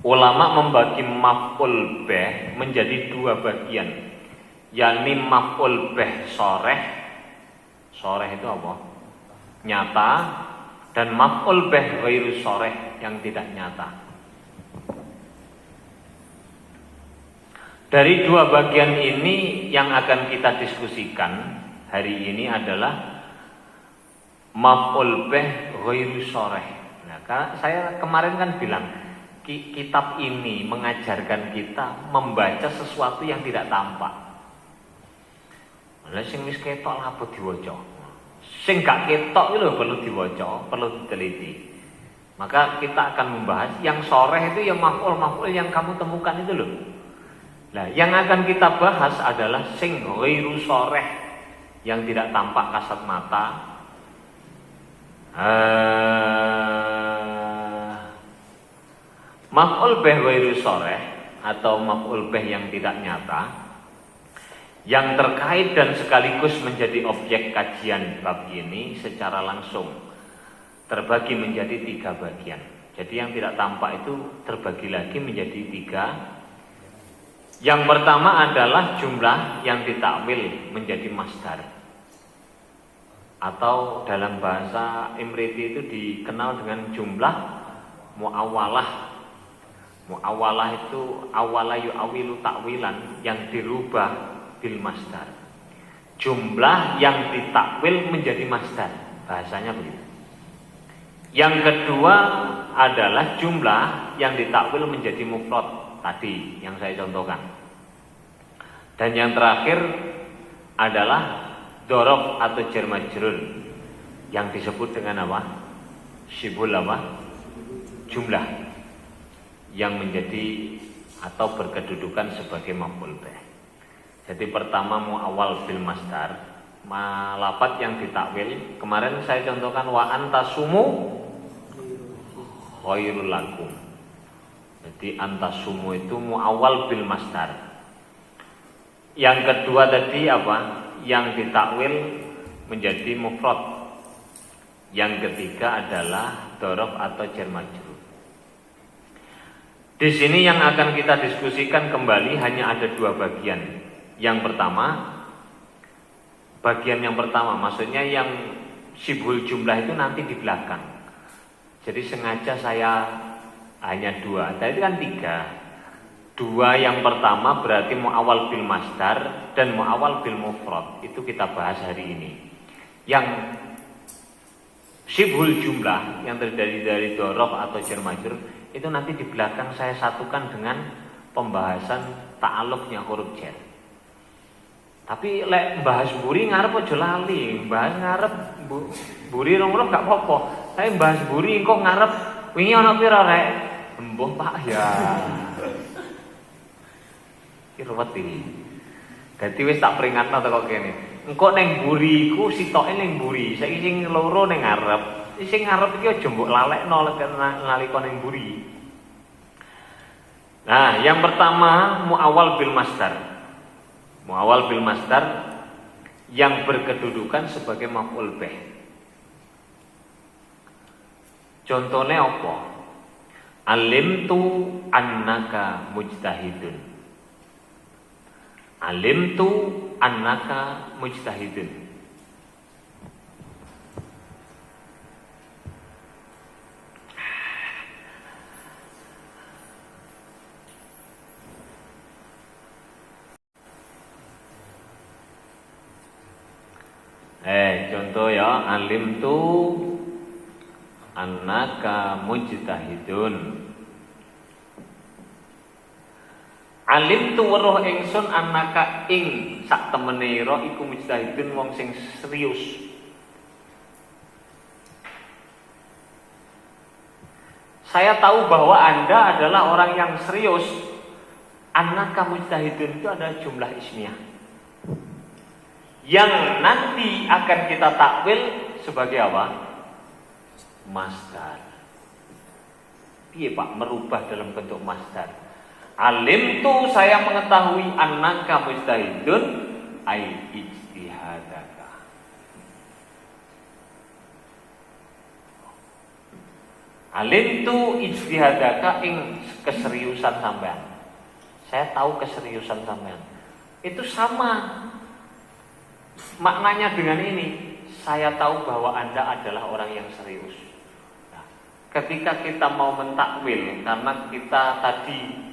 [SPEAKER 1] ulama membagi maf'ul bih menjadi dua bagian, yakni maf'ul bih soreh. Soreh itu apa? Nyata. Dan maf'ul bih ghairu soreh yang tidak nyata. Dari dua bagian ini yang akan kita diskusikan hari ini adalah maf'ul bih ghairu soreh. Nah, saya kemarin kan bilang kitab ini mengajarkan kita membaca sesuatu yang tidak tampak. Lah sing wis ketok lah apa diwaca. Sing gak ketok itu perlu diwaca, perlu diteliti. Maka kita akan membahas yang soreh itu yang maf'ul yang kamu temukan itu loh. Nah, yang akan kita bahas adalah sing ghairu soreh yang tidak tampak kasat mata. Maf'ul bih ghairu soreh atau maf'ul bih yang tidak nyata, yang terkait dan sekaligus menjadi objek kajian bab ini secara langsung terbagi menjadi tiga bagian. Jadi yang tidak tampak itu terbagi lagi menjadi tiga. Yang pertama adalah jumlah yang ditakwil menjadi masdar, atau dalam bahasa Imriti itu dikenal dengan jumlah mu'awalah. Mu'awalah itu awala yu'awilu takwilan, yang dirubah bil masdar. Jumlah yang ditakwil menjadi masdar, bahasanya begitu. Yang kedua adalah jumlah yang ditakwil menjadi mufrad, tadi yang saya contohkan. Dan yang terakhir adalah dzaraf atau jar majrur yang disebut dengan apa? Syibhul apa? Jumlah yang menjadi atau berkedudukan sebagai maf'ul bih. Jadi pertama mu'awwal bil masdar, lafadz yang ditakwil. Kemarin saya contohkan wa antasumu khairul lakum. Jadi antasumu itu mu'awwal bil masdar. Yang kedua tadi apa? Yang ditakwil menjadi mufrad. Yang ketiga adalah dzaraf atau jar majrur. Di sini yang akan kita diskusikan kembali hanya ada dua bagian. Yang pertama, bagian yang pertama, maksudnya yang syibhul jumlah itu nanti di belakang. Jadi sengaja saya hanya 2. Tadi kan 3. 2 yang pertama berarti mu'awwal bil masdar dan mu'awwal bil mufrad. Itu kita bahas hari ini. Yang syibhul jumlah yang terdiri dari dzaraf atau jar majrur itu nanti di belakang saya satukan dengan pembahasan ta'alluqnya huruf jar. Tapi lek bahas buri ngarep aja lali, bahas ngarep buri rong-rong gak apa-apa. Tapi bahas buri kok ngarep wingi ana pira rek? Embuh Pak ya. Iki ruwet iki. Dadi wis tak peringatno teko kene. Engko ning buri iku sitoke ning buri, saiki sing loro ning ngarep. Sing ngarep iki aja mbok lalekno nalika ning buri. Nah, yang pertama mu'awwal bil masdar. Mu'awwal bil masdar yang berkedudukan sebagai maf'ul bih. Contohnya apa? Alimtu annaka mujtahidun. Alimtu annaka mujtahidun. Contoh ya, alimtu annaka mujtahidun. Alim tu weruh ingsun annaka ing sak temene ira iku mujtahidun wong sing serius. Saya tahu bahwa Anda adalah orang yang serius. Annaka mujtahidun itu adalah jumlah ismiyah yang nanti akan kita takwil sebagai apa? Masdar. Piye Pak merubah dalam bentuk masdar? Alim tu saya mengetahui annaka mujtahidun ai ijtihadaka. Alim tu ijtihadaka ing keseriusan sampean. Saya tahu keseriusan sampean. Itu sama maknanya dengan ini. Saya tahu bahwa Anda adalah orang yang serius. Nah, ketika kita mau mentakwil, karena kita tadi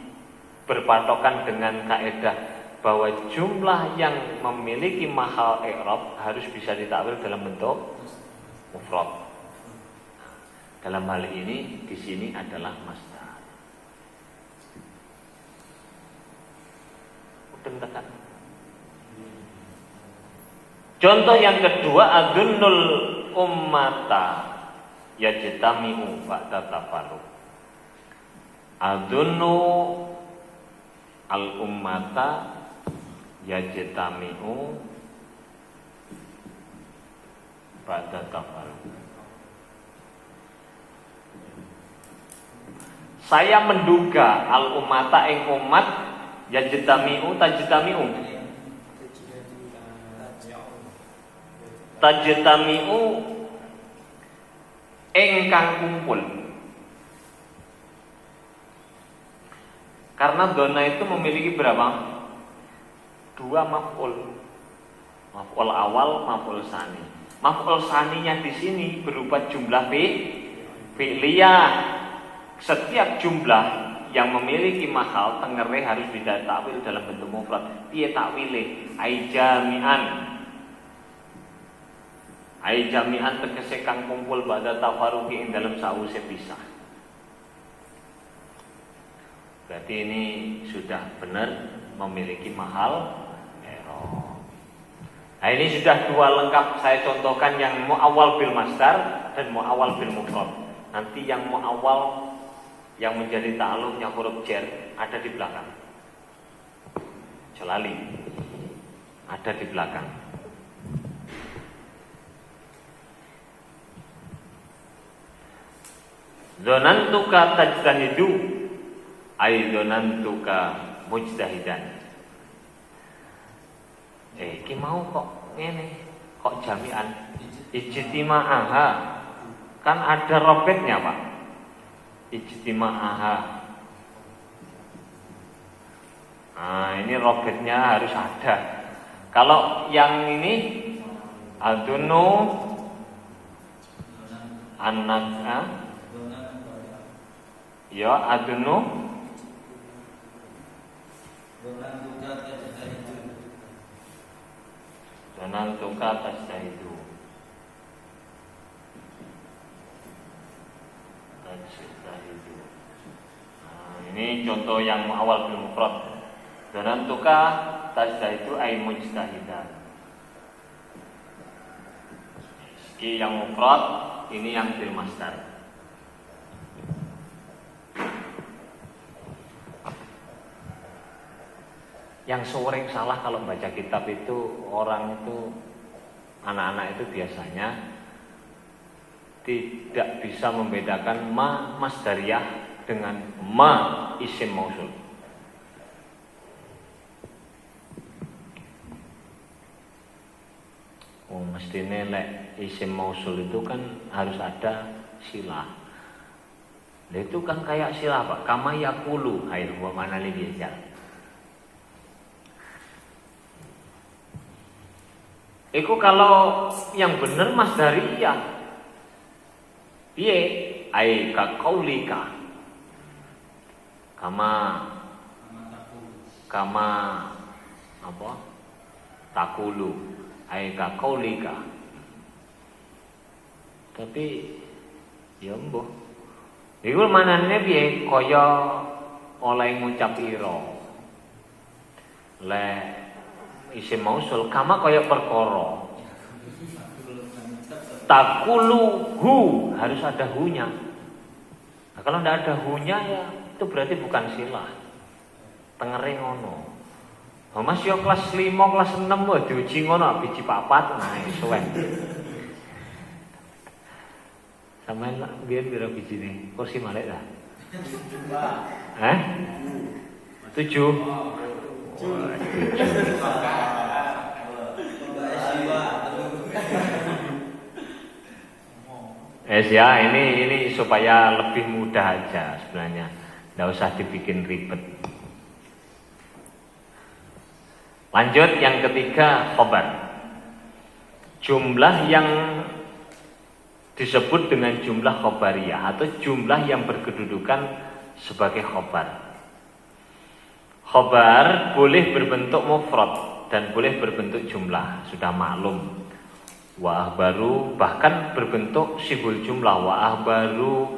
[SPEAKER 1] berpatokan dengan kaidah bahwa jumlah yang memiliki mahal i'rab harus bisa ditakwil dalam bentuk mufrad. Dalam hal ini di sini adalah masdar. Udah tekan. Contoh yang kedua, adunnul ummata yajtami'u ba'da tafarruq. Adunnu al-ummata yajtami'u ba'da tafarruq. Saya menduga al-ummata ing umat yajtami'u tajtami'u ingkang kumpul. Karena dona itu memiliki berapa? 2 maf'ul. Maf'ul awal, maf'ul sani. Maf'ul saninya di sini berupa jumlah fi'liyah. Setiap jumlah yang memiliki mahal tengere harus ditakwil dalam bentuk mufrad. Piye takwile? Ai jami'an. Ai jami'an tegese kang kumpul ba'da tafarruqi ing dalam sause pisah. Berarti ini sudah benar memiliki mahal i'rab. Nah, ini sudah 2 lengkap saya contohkan, yang mu'awwal bil masdar dan mu'awwal bil mufrad. Nanti yang mu'awwal yang menjadi ta'alluqnya huruf jar ada di belakang. Celali. Ada di belakang. Dzanantuka tajtahidu ai dzanantuka mujtahidan. Iki mau kok ngene, kok jami'an ijtima'aha. Kan ada robetnya, Pak. Ijtima'aha. Nah, ini robetnya harus ada. Kalau yang ini adunu anaka Ya adunu Donantuka tajtahidu. Tajtahidu. Nah, ini contoh yang awal bil mufrad. Donantuka tajtahidu ay mujtahidan. Ini yang mufrad, ini yang bil masdar. Yang sering salah kalau baca kitab itu, orang itu, anak-anak itu biasanya tidak bisa membedakan ma masdariyah dengan ma isim mausul. Oh, mestine lek isim mausul itu kan harus ada silah. Nah, itu kan kayak silah Pak, kama yakulu, ayo wa mana li biasa. Iku kalau yang bener masdariyah. Piye? Ai ka qaulika. Kama apa? Takulu. Ai ka qaulika. Tapi ya mbuh. Iku manane piye? Kaya oleh ngucap ira. Le isim mausul kama kaya perkara. Takuluhu harus ada hunya. Nah, kalau tidak ada hunya ya itu berarti bukan silah. Tengere ngono. Oh, Mas yo kelas 5, kelas 6 wae diuji ngono biji papat nah suwen. Sampeyan biyen pira bijine? Kursi malih ta? 7. Ya ini supaya lebih mudah aja sebenarnya, nggak usah dibikin ribet. Lanjut yang ketiga, khobar. Jumlah yang disebut dengan jumlah khobariyah atau jumlah yang berkedudukan sebagai khobar. Khobar boleh berbentuk mufrad dan boleh berbentuk jumlah, sudah maklum. Wa ahbaru bahkan berbentuk sibul jumlah, wa ahbaru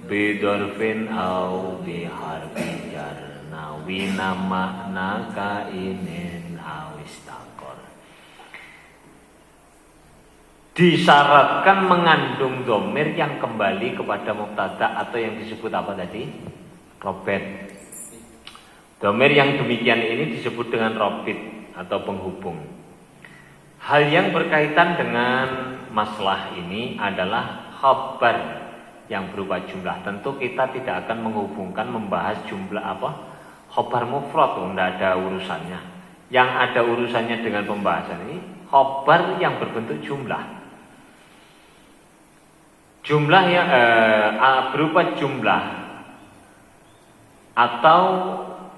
[SPEAKER 1] bidorfin au biharfi jar nawina makna kainin awistakor. Disyaratkan mengandung dhamir yang kembali kepada mubtada atau yang disebut apa tadi? Robet. Dhamir yang demikian ini disebut dengan robit atau penghubung. Hal yang berkaitan dengan masalah ini adalah khabar yang berupa jumlah. Tentu kita tidak akan menghubungkan membahas jumlah apa? Khabar mufrad, tidak ada urusannya. Yang ada urusannya dengan pembahasan ini khabar yang berbentuk jumlah. Jumlah yang berupa jumlah atau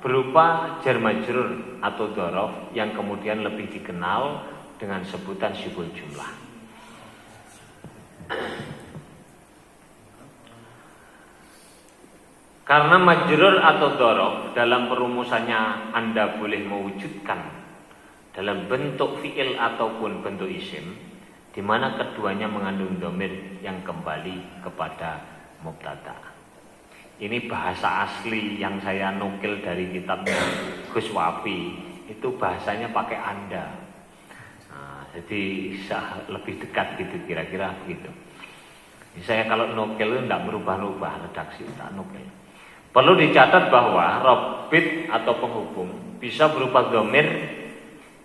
[SPEAKER 1] berupa jar majrur atau dzaraf yang kemudian lebih dikenal dengan sebutan sibul jumlah. Karena majrur atau dzaraf dalam perumusannya Anda boleh mewujudkan dalam bentuk fi'il ataupun bentuk isim, di mana keduanya mengandung dhamir yang kembali kepada mubtada. Ini bahasa asli yang saya nukil dari kitabnya Gus Wafi. Itu bahasanya pakai Anda. Jadi lebih dekat gitu, kira-kira begitu. Saya kalau nukil itu tidak berubah-ubah redaksi, tak nukil. Perlu dicatat bahwa robit atau penghubung bisa berupa dhamir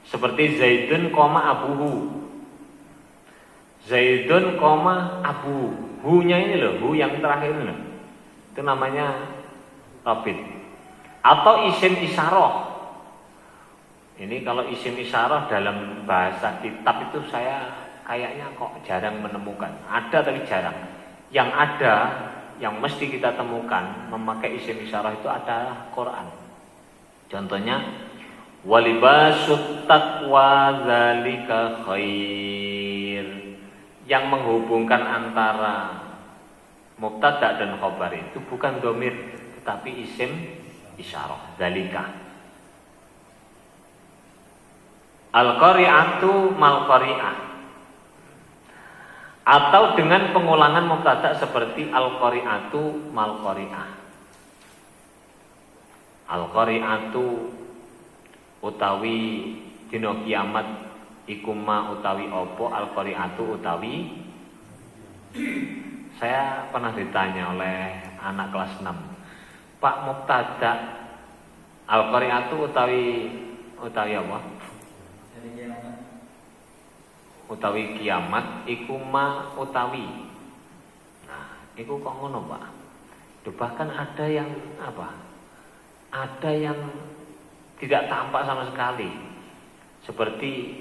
[SPEAKER 1] seperti Zaidun, abuhu. Zaidun, abuhu. Hu-nya ini loh, hu yang terakhir ini loh. Itu namanya robit. Atau isim isyarah. Ini kalau isim isyarah dalam bahasa kitab itu saya kayaknya kok jarang menemukan. Ada tapi jarang. Yang ada, yang mesti kita temukan memakai isim isyarah itu adalah Quran. Contohnya walibasut taqwa dzalika khair. Yang menghubungkan antara Mubtada dan khobar itu bukan domir, tetapi isim isyarah. Dzalika. Al-qari'atu mal qari'ah. Atau dengan pengulangan mubtada seperti al-qari'atu mal qari'ah. Al-qari'atu utawi dina kiamat iku ma utawi apa, al-qari'atu utawi. Saya pernah ditanya oleh anak kelas 6, Pak, mubtada al-qari'atu utawi apa? Utawi kiamat iku ma utawi. Nah, iku kok ngono, Pak? Bahkan ada yang apa? Ada yang tidak tampak sama sekali. Seperti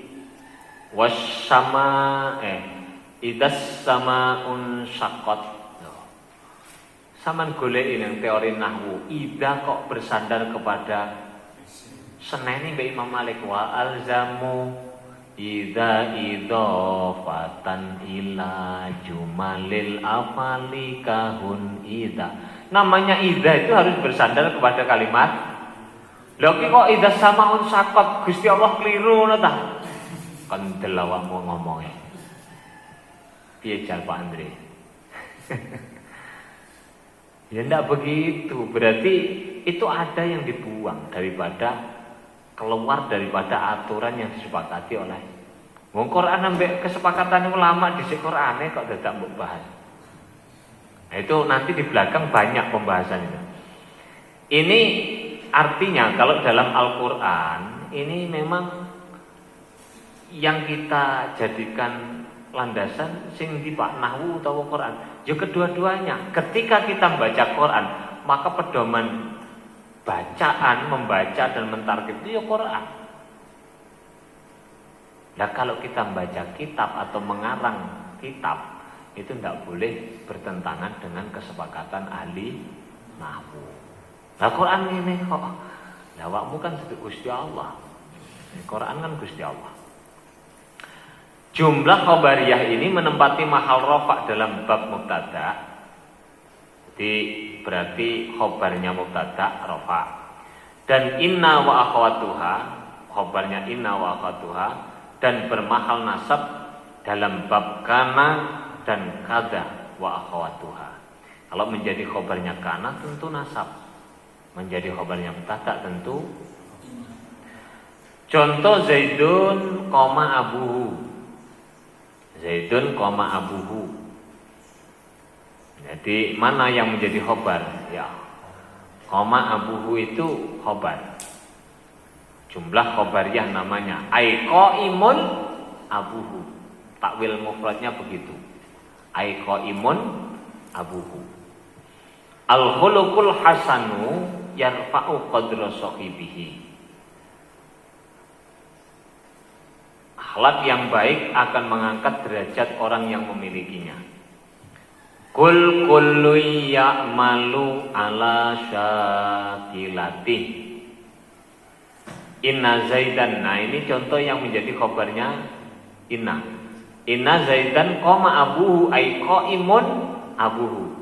[SPEAKER 1] idas samaun syaqat. Saman goleki yang teori nahwu, ida kok bersandar kepada seneni Mbak Imam Malik wa alzamu ida idhofatan ila jumalil afali kahun ida. Namanya ida itu harus bersandar kepada kalimat. Lha kok ida samaun syaqat, Gusti Allah keliru ngono ta? Kendel awakmu ngomongnya. Piye jar Pak Andre? Ya enggak begitu. Berarti itu ada yang dibuang keluar daripada aturan yang disepakati oleh wong Quran. Ambek kesepakatan ulama di Qur'ane kok dadak mbok bahas. Nah, itu nanti di belakang banyak pembahasan itu. Ini artinya kalau dalam Al-Qur'an ini memang yang kita jadikan landasan sing di Pak nahwu utawa Quran. Ya kedua-duanya. Ketika kita membaca Quran, maka pedoman bacaan, membaca dan mentarkib itu ya Quran. Nah, kalau kita membaca kitab atau mengarang kitab, itu tidak boleh bertentangan dengan kesepakatan ahli nahwu. Nah, Quran ini kok awakmu kan Gusti Allah. Quran kan Gusti Allah. Jumlah khobariyah ini menempati mahal rofa dalam bab mubtada. Jadi berarti khobarnya mubtada rofa. Dan inna wa akhwatuha, khobarnya inna wa akhwatuha, dan bermahal nasab dalam bab kana dan kada wa akhwatuha. Kalau menjadi khobarnya kana tentu nasab, menjadi khobarnya mubtada tentu. Contoh Zaidun koma abuhu. Zaidun koma abuhu. Jadi mana yang menjadi khobar? Ya, koma abuhu itu khobar. Jumlah khobariyah namanya aiqaimun abuhu. Takwil mufradnya begitu. Aiqaimun abuhu. Al-khuluqul hasanu yarfa'u qadra sahibihi. Akhlak yang baik akan mengangkat derajat orang yang memilikinya. Kul kullu ya'malu ala syakilati. Inna Zaidan. Nah, ini contoh yang menjadi khabarnya inna. Inna Zaidan koma abuhu ay qaimun abuhu.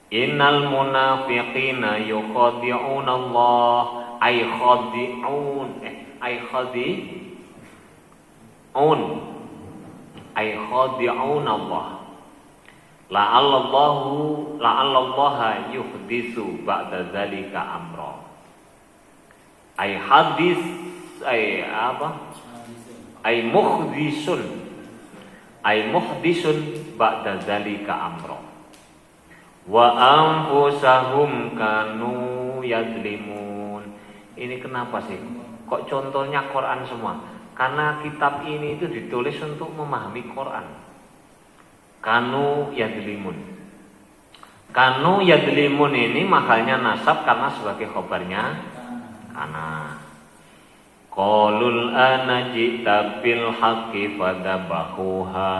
[SPEAKER 1] Innal munafiqina yukhadi'un Allah ay khadi'un ay khadi'un ay khadi'un Allah. La'allallaha yuhdisu ba'da dzalika amra. Ay hadis ay apa? Ay muhdisun ba'da dzalika amra. Wa anfusahum kanu yadlimun. Ini kenapa sih? Kok contohnya Quran semua? Karena kitab ini itu ditulis untuk memahami Quran. Kanu yadlimun. Kanu yadlimun ini mahalnya nasab karena sebagai khobarnya kana. Qalul ana ji'ta bil haqqi fadabahuha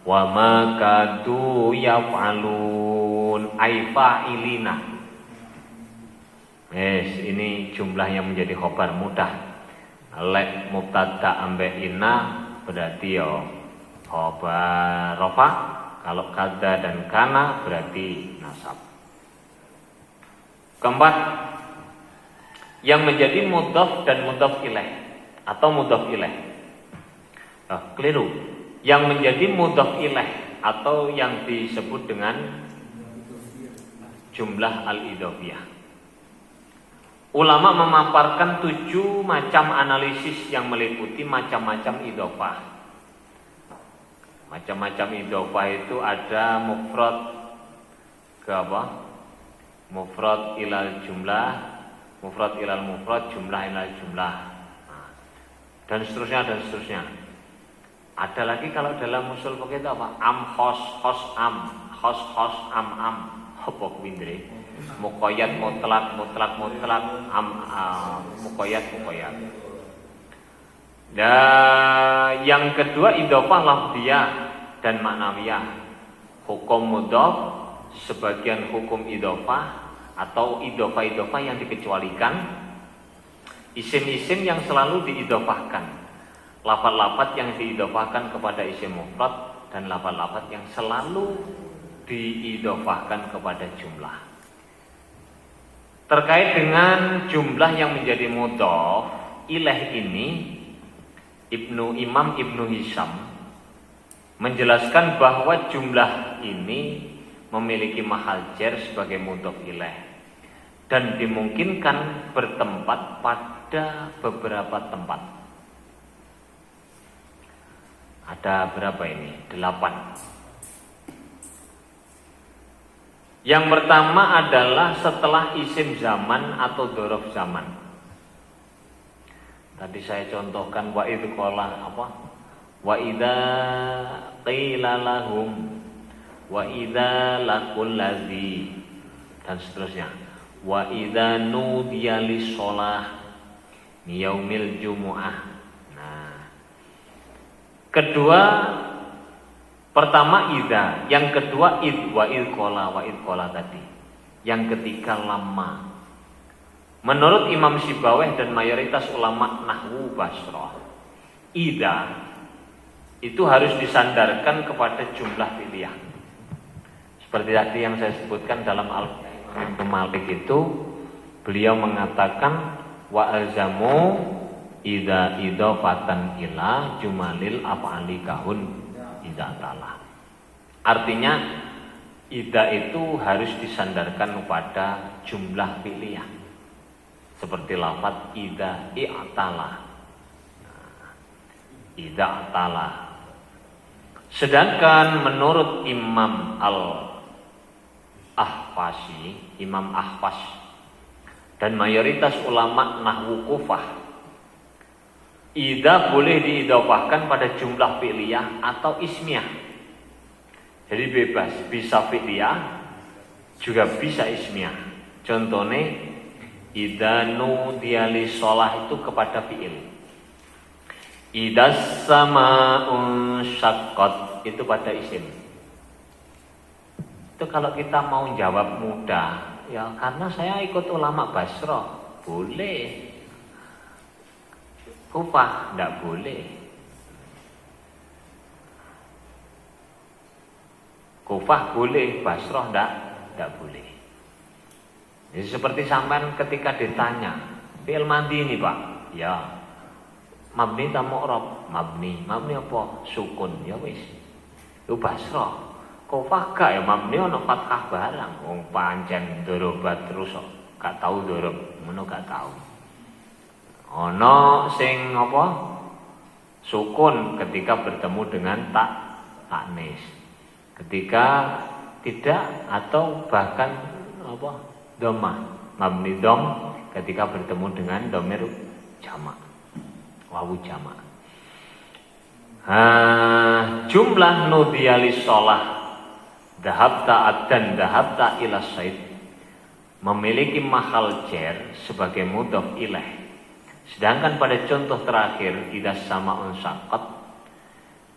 [SPEAKER 1] wa ma kadu yaf'alun ay fa'ilina. Ini jumlah yang menjadi khobar mudah. Lek mubtada ambek inna berarti ya khobar rafa Kalau kada dan kana berarti nasab. Keempat, yang menjadi mudhaf dan mudhaf ilaih atau mudhaf ilaih. Keliru. Yang menjadi mudhaf ilaih atau yang disebut dengan jumlah al-idhofiyah. Ulama memaparkan 7 macam analisis yang meliputi macam-macam idhofah. Macam-macam idhofah itu ada mufrad ke apa? Mufrad ilal jumlah, mufrad ilal mufrad, jumlah ilal jumlah, dan seterusnya dan seterusnya. Ada lagi kalau dalam usul fikih itu apa? Am khos khos am, khos khos am. Apa kuwi? Muqayyad mutlak mutlak mutlak, am muqayyad muqayyad. Dan yang kedua idhofah lafziyah dan maknawiyah. Hukum mudhaf, sebagian hukum idhofah atau idhofah-idhofah yang dikecualikan, isim-isim yang selalu diidhofahkan, lafaz-lafaz yang diidhofahkan kepada isim mufrad, dan lafaz-lafaz yang selalu diidhofahkan kepada jumlah. Terkait dengan jumlah yang menjadi mudhaf ilaih ini, Imam Ibnu Hisham menjelaskan bahwa jumlah ini memiliki mahal jar sebagai mudhaf ilaih dan dimungkinkan bertempat pada beberapa tempat. Ada berapa ini? 8. Yang pertama adalah setelah isim zaman atau dzaraf zaman. Tadi saya contohkan wa idz qala apa? Wa idza qila lahum wa idza laqul ladzi, dan seterusnya. Wa idza nudiya lis-shalah yaumil jumu'ah. Nah, kedua, pertama idza, yang kedua id, wa id qala tadi. Yang ketiga lama. Menurut Imam Sibawayh dan mayoritas ulama nahwu Basrah, idza itu harus disandarkan kepada jumlah fi'liyah. Seperti tadi yang saya sebutkan dalam Al-Ibnu Malik itu, beliau mengatakan wa alzamu idza idhofatan ila jumalil af'ali kahun idza talah. Artinya idza itu harus disandarkan kepada jumlah fi'liyah. Seperti lafaz idza i'tala. Idza i'tala. Sedangkan menurut Imam Al-Ahfasi, Imam Ahfas dan mayoritas ulama nahwu Kufah, idza boleh diidhofahkan pada jumlah fi'liyah atau ismiyah. Jadi bebas, bisa fi'liyah juga bisa ismiyah. Contohnya idza nudiya lis-shalah itu kepada fi'il. Idza sama'un syaqqat itu pada isim. Itu kalau kita mau jawab mudah, ya karena saya ikut ulama Basrah, boleh. Kufah enggak boleh. Kufah boleh, Basrah enggak boleh. Jadi seperti sampean ketika ditanya, fi'il madhi ini Pak, ya mabni ta mu'rab, mabni apa? Sukun, ya wis. Itu Basrah. Kufah gak ya mabni ana fathah barang. Wong pancen dorobat terus kok. Gak tau dorob, ngono gak tau. Ana sing apa? Sukun ketika bertemu dengan taknis. Ketika tidak atau bahkan apa? Dhammah, mabni dham ketika bertemu dengan dhamir jamak. Wawu jamak. Jumlah nudiya lis-shalah dhahabta dan dhahabta ila said memiliki mahal jar sebagai mudhaf ilaih. Sedangkan pada contoh terakhir idza sama'un syaqqat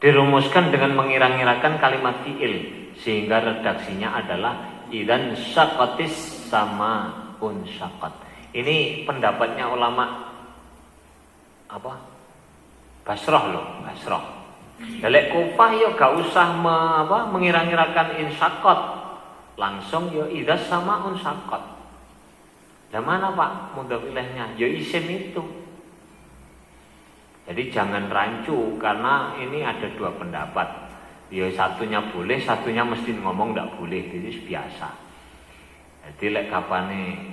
[SPEAKER 1] dirumuskan dengan mengira-ngirakan kalimat fi'il sehingga redaksinya adalah idzan syaqqatis sama'un syaqqat. Ini pendapatnya ulama apa? Basrah loh, Basrah. Lek Kufah ya gak usah mengira-ngirakan insakot, langsung ya idza samaun sakot. Lah mana Pak mudhaf ilaihnya? Ya isim itu. Jadi jangan rancu karena ini ada dua pendapat. Ya satunya boleh, satunya mesti ngomong ndak boleh, jadi biasa. Jadi lek kapane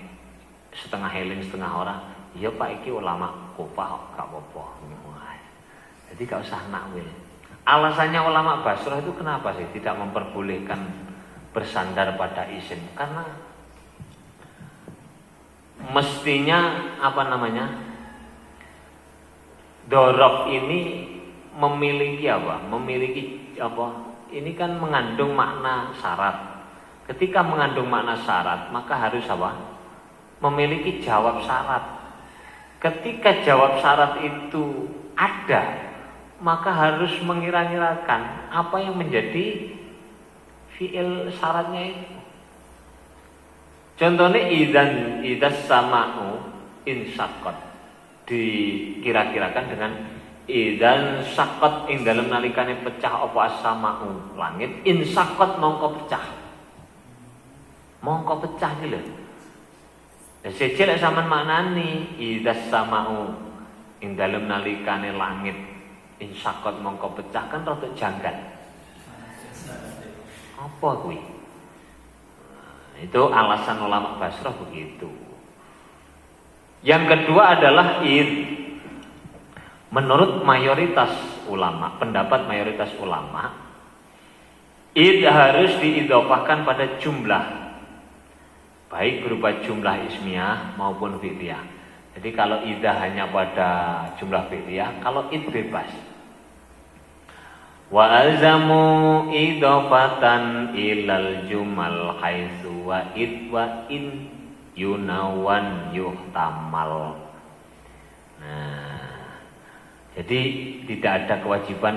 [SPEAKER 1] setengah eling setengah orang, ya Pak iki ulama Kufah gak apa-apa. Jadi gak usah nakwil. Alasannya ulama Basrah itu kenapa sih tidak memperbolehkan bersandar pada isim? Karena mestinya Dorob ini memiliki ini kan mengandung makna syarat. Ketika mengandung makna syarat, maka harus memiliki jawab syarat. Ketika jawab syarat itu ada, maka harus mengira-ngirakan apa yang menjadi fi'il syaratnya itu. Contohnya idas sama'u insakot, dikira-kirakan dengan idan sakot ing dalam nalikane pecah apa sama'u langit, insakot mongko pecah iki lho. Siji lek sampean maknani idas sama'u ing dalam nalikane langit insakot mongko pecah kan rada janggal. Apa kuwi? Itu alasan ulama Basrah begitu. Yang kedua adalah menurut mayoritas ulama, pendapat mayoritas ulama, harus diidhofahkan pada jumlah, baik berupa jumlah ismiyah maupun fi'liyah. Jadi kalau hanya pada jumlah fi'liyah, kalau bebas. Wa alzamu idhofatan ilal jumal haitsu wa in yunawan yuhtamal. Nah, jadi tidak ada kewajiban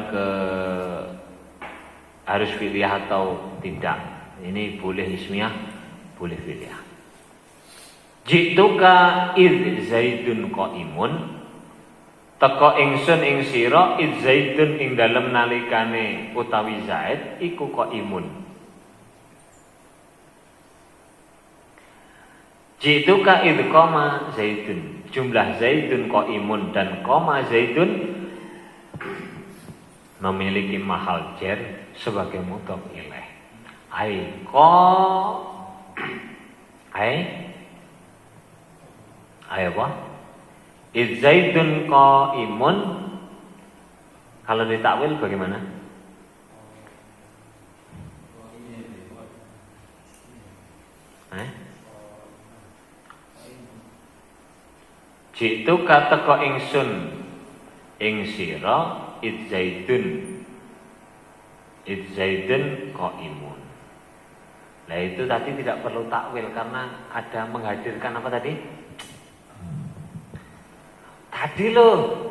[SPEAKER 1] harus fi'liyah atau tidak. Ini boleh ismiyah, boleh fi'liyah. Jituka id zaidun qaimun, teko ingsun ing sira id zaidun ing dalem nalikane utawi Zaid iku qaimun. Jituka id qama zaidun, jumlah zaidun qaimun dan qama zaidun memiliki mahal jar sebagai mudhaf ilaih. Apa? Id zaidun qaimun, kalau ditakwil bagaimana? Jitu kata ko ingsun ing sira id zaidun qaimun. Nah itu tadi tidak perlu takwil karena ada menghadirkan apa tadi? Tadi loh,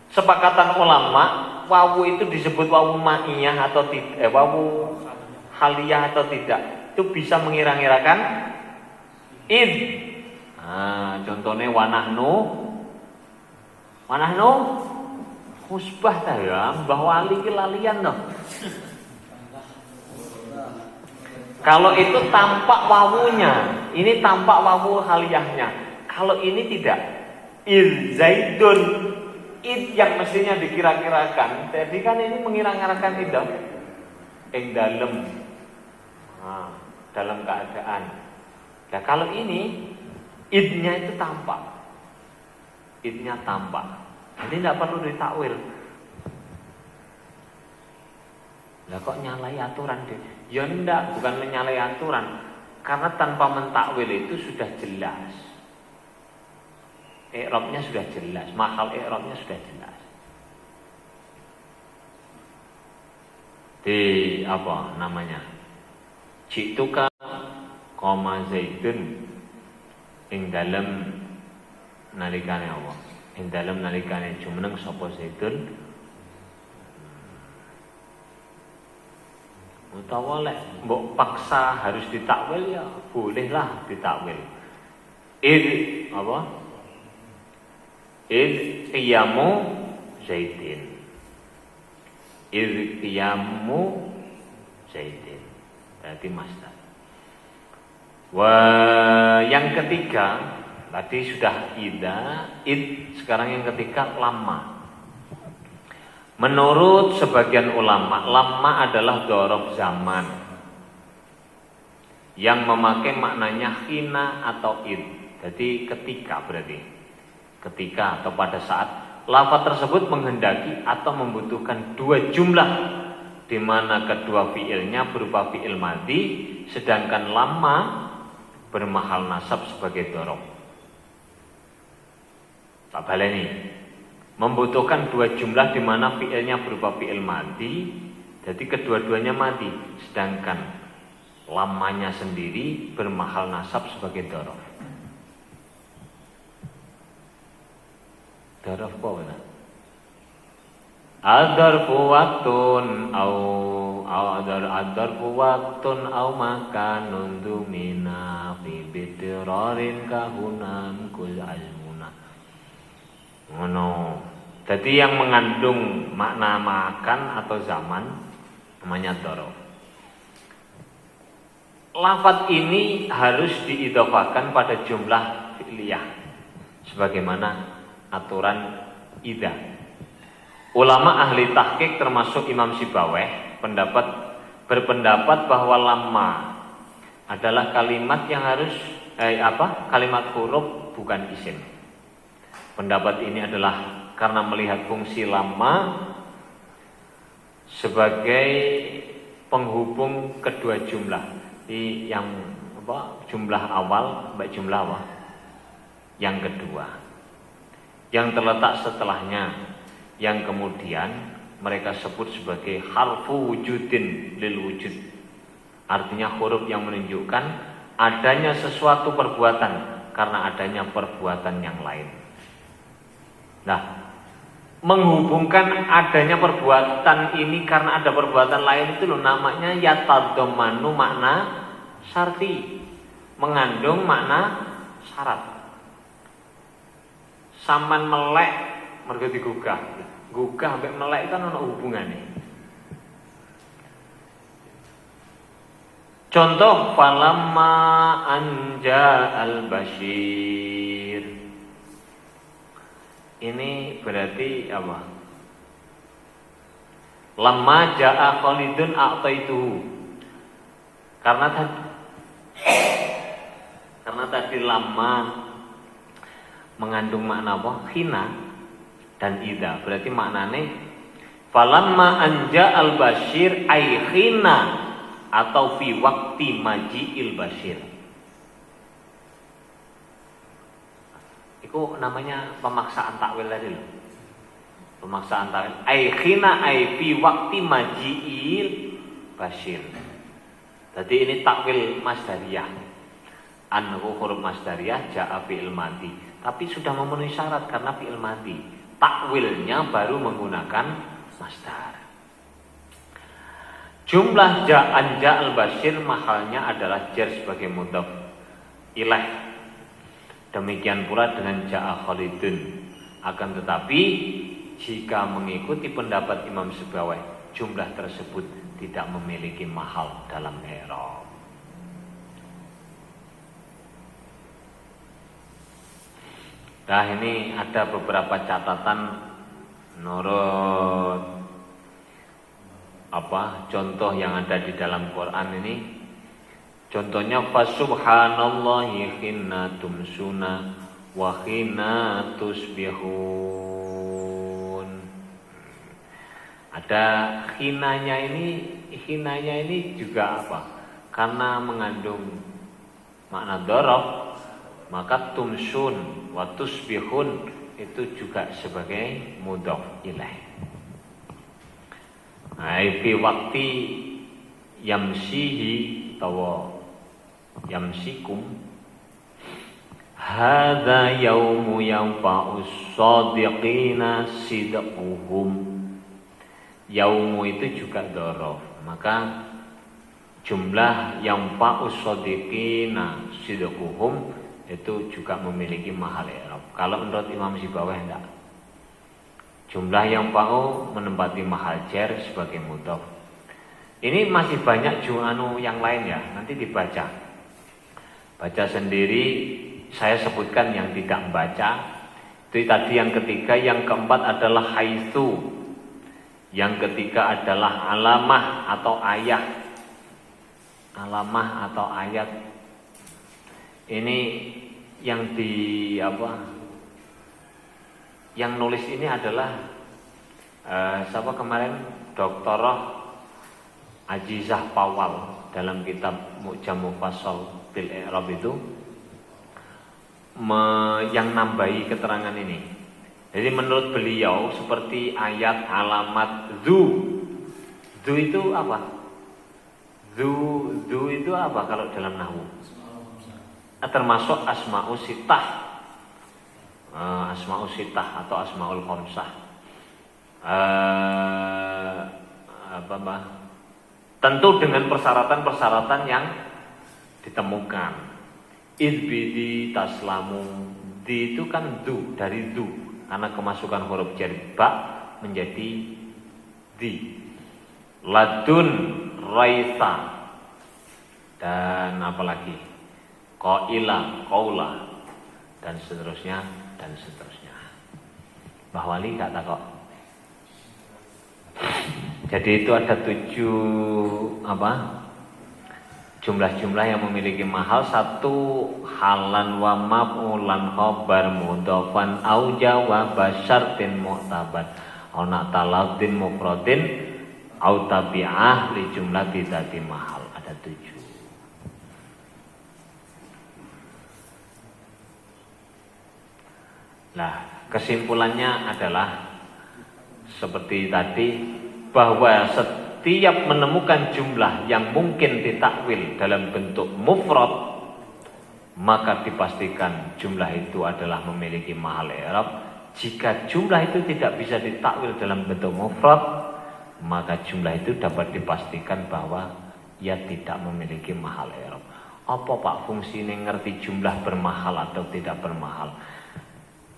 [SPEAKER 1] sepakatan ulama, wawu itu disebut wawu ma'iyah atau tidak, wawu haliyah atau tidak, itu bisa mengira-ngirakan id. Nah, contohnya wanahnu musbah ta ya, mbah wali ki lalian loh. Kalau itu tampak wawunya, ini tampak wawu haliyahnya. Kalau ini tidak. Id zaidun, id yang mestinya dikira-kirakan. Jadi kan ini mengira-ngirakan id ing dalem, dalam keadaan. Nah kalau ini idnya itu tampak, idnya tampak. Jadi tidak perlu ditakwil. Lah kok nyalai aturan deh? Ya enggak, bukan menyalai aturan. Karena tanpa mentakwil itu sudah jelas. I'rabnya sudah jelas, mahal i'rabnya sudah jelas. Di apa namanya? Jituka koma zaidun ing dalem nalikane Allah. Ing dalem nalikane jumeneng sapa zaidun. Utawa lek mbok paksa harus ditakwil ya bolehlah ditakwil. Apa? Qiyamu zaidin. qiyamu Zaidin. Berarti masdar. Wah, yang ketiga tadi sudah sekarang yang ketiga lama. Menurut sebagian ulama, lama adalah dzaraf zaman yang memakai maknanya hina atau id. Jadi ketika atau pada saat lafaz tersebut menghendaki atau membutuhkan dua jumlah, di mana kedua fiilnya berupa fiil madhi, sedangkan lama bermahal nasab sebagai dzaraf. Tak baleni. Membutuhkan dua jumlah di mana fiilnya berupa fiil madhi, jadi kedua-duanya madhi, sedangkan lamanya sendiri bermahal nasab sebagai dzaraf. Dzaraf apa benar? Adzarfu waktun au makanun dumina fi bitrarin kahunan kul almuna. Ngono. Jadi yang mengandung makna makan atau zaman namanya dzaraf. Lafaz ini harus diidhofakan pada jumlah fi'liyah sebagaimana aturan idza. Ulama ahli tahqiq termasuk Imam Sibawayh berpendapat bahwa lama adalah kalimat yang harus kalimat huruf bukan isim. Pendapat ini adalah karena melihat fungsi lama sebagai penghubung kedua jumlah. Jumlah awal sampai jumlah yang kedua, yang terletak setelahnya, yang kemudian mereka sebut sebagai harfu wujudin lil wujud. Artinya huruf yang menunjukkan adanya sesuatu perbuatan karena adanya perbuatan yang lain. Nah, menghubungkan adanya perbuatan ini karena ada perbuatan lain itu namanya yatadhammanu makna syarti, mengandung makna syarat. Saman melek mergo digugah. Gugah sampai melek kan ana hubungane. Contoh falamma anja al-basyir. Ini berarti apa? Lamma jaa Khalidun a'taituhu. Karena tadi lama mengandung makna apa? Hina dan idza. Berarti maknane falamma anja al-basyir ay hina atau fi waqti maji'il basyir. Itu namanya pemaksaan takwil tadi loh. Pemaksaan takwil. Ay hina ay fi waqti maji'il basyir. Jadi ini takwil masdariyah. Anhu huruf masdariyah ja'a fi'il madhi. Tapi sudah memenuhi syarat karena fi'il madhi. Takwilnya baru menggunakan masdar. Jumlah ja'an ja'al basyir mahalnya adalah jar sebagai mudhaf ilaih. Demikian pula dengan ja'a Khalidun. Akan tetapi jika mengikuti pendapat Imam Sibawayh, jumlah tersebut tidak memiliki mahal dalam i'rab. Nah, ini ada beberapa catatan menurut contoh yang ada di dalam Quran ini. Contohnya fasubhanallahi hina tumsuna wa hina tusbihun. Ada hinanya ini juga apa? Karena mengandung makna dzaraf, maka tumsun wa tusbihun itu juga sebagai mudhaf ilaih. Fi waqti yamsihi tawa yamsikum hadza yaumu yanfa'us shadiqina sidquhum. Yaumu itu juga dzaraf, maka jumlah yanfa'us shadiqina sidquhum itu juga memiliki mahal i'rab. Kalau menurut Imam Sibawayh enggak. Jumlah yang bau menempati mahal jar sebagai mudhof. Ini masih banyak yang lain ya, nanti dibaca. Baca sendiri, saya sebutkan yang tidak membaca. Itu tadi yang ketiga, yang keempat adalah haitsu. Yang ketiga adalah alamah atau ayat. Alamah atau ayat. Ini yang yang nulis ini adalah siapa kemarin, Dr. Ajizah Pawal dalam kitab Mu'jam Mufassal bil I'rab itu yang nambahi keterangan ini. Jadi menurut beliau seperti ayat, alamat, zu itu apa? Zu itu apa kalau dalam nahwu? Termasuk asma'us sittah. Asma'us sittah atau asma'ul khamsah. Tentu dengan persyaratan-persyaratan yang ditemukan. Idbidi taslamu. Di itu kan du, dari du, karena kemasukan huruf jar ba menjadi di. Ladun raisa, dan apalagi qaila, qaula, dan seterusnya dan seterusnya. Mbah Wali tak takok. Jadi itu ada 7 jumlah-jumlah yang memiliki mahal. 1 halan wa maf'ulan khabar mudhofan au jawab syartin mu'tabar au na'taladin mufradin au tabi'ah li jumlah dzati mahal. Ada 7. Nah, kesimpulannya adalah seperti tadi, bahwa setiap menemukan jumlah yang mungkin ditakwil dalam bentuk mufrad, maka dipastikan jumlah itu adalah memiliki mahal i'rab. Jika jumlah itu tidak bisa ditakwil dalam bentuk mufrad, maka jumlah itu dapat dipastikan bahwa ia tidak memiliki mahal i'rab. Apa Pak fungsinya ngerti jumlah bermahal atau tidak bermahal?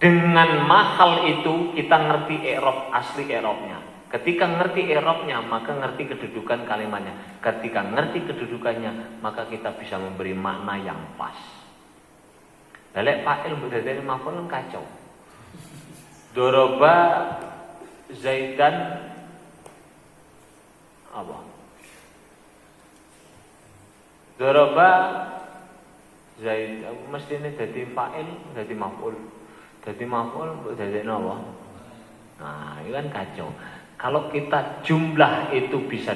[SPEAKER 1] Dengan mahal itu kita ngerti i'rab, asli i'rabnya. Ketika ngerti i'rabnya, maka ngerti kedudukan kalimatnya. Ketika ngerti kedudukannya, maka kita bisa memberi makna yang pas. Lelek fa'il berdadari maf'ul kacau. Doroba Zaidan apa? Doroba Zaid mestinya jadi fa'il, jadi maf'ul. Jadi maf'ul jadi apa? Nah, itu kan kacau. Kalau kita jumlah itu bisa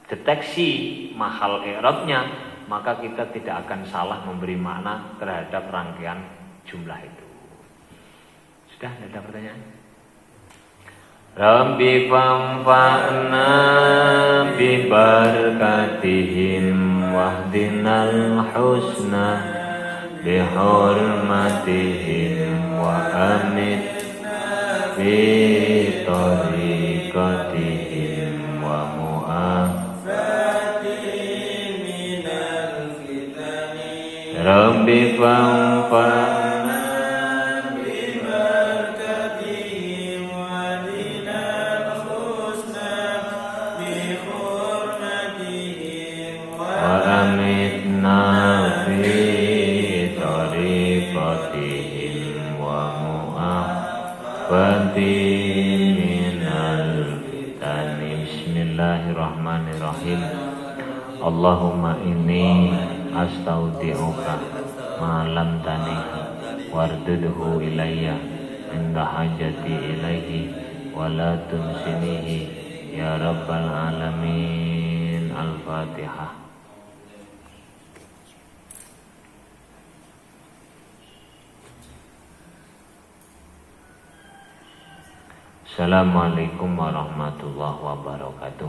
[SPEAKER 1] dideteksi mahal i'rabnya, maka kita tidak akan salah memberi makna terhadap rangkaian jumlah itu. Sudah, ada pertanyaan? Rabbi fanfa'na bi barakatihim wahdinal husna bi hurmatihim wa amit bi tariqatihim wa mu'afatihim minal fitani. Rabbi fanfa'na bi barakatihim wahdinal husna bi hurmatihim wa amitna bi tariqatihim wa mu'afatihim minal fitani. Bismillahirrahmanirrahim. Allahumma inni astaudi'uka ma lam tani wardudhu ilayya inda hajati ilaihi wa la tunsinihi ya rabbal alamin. Al-Fatihah. Assalamualaikum warahmatullahi wabarakatuh.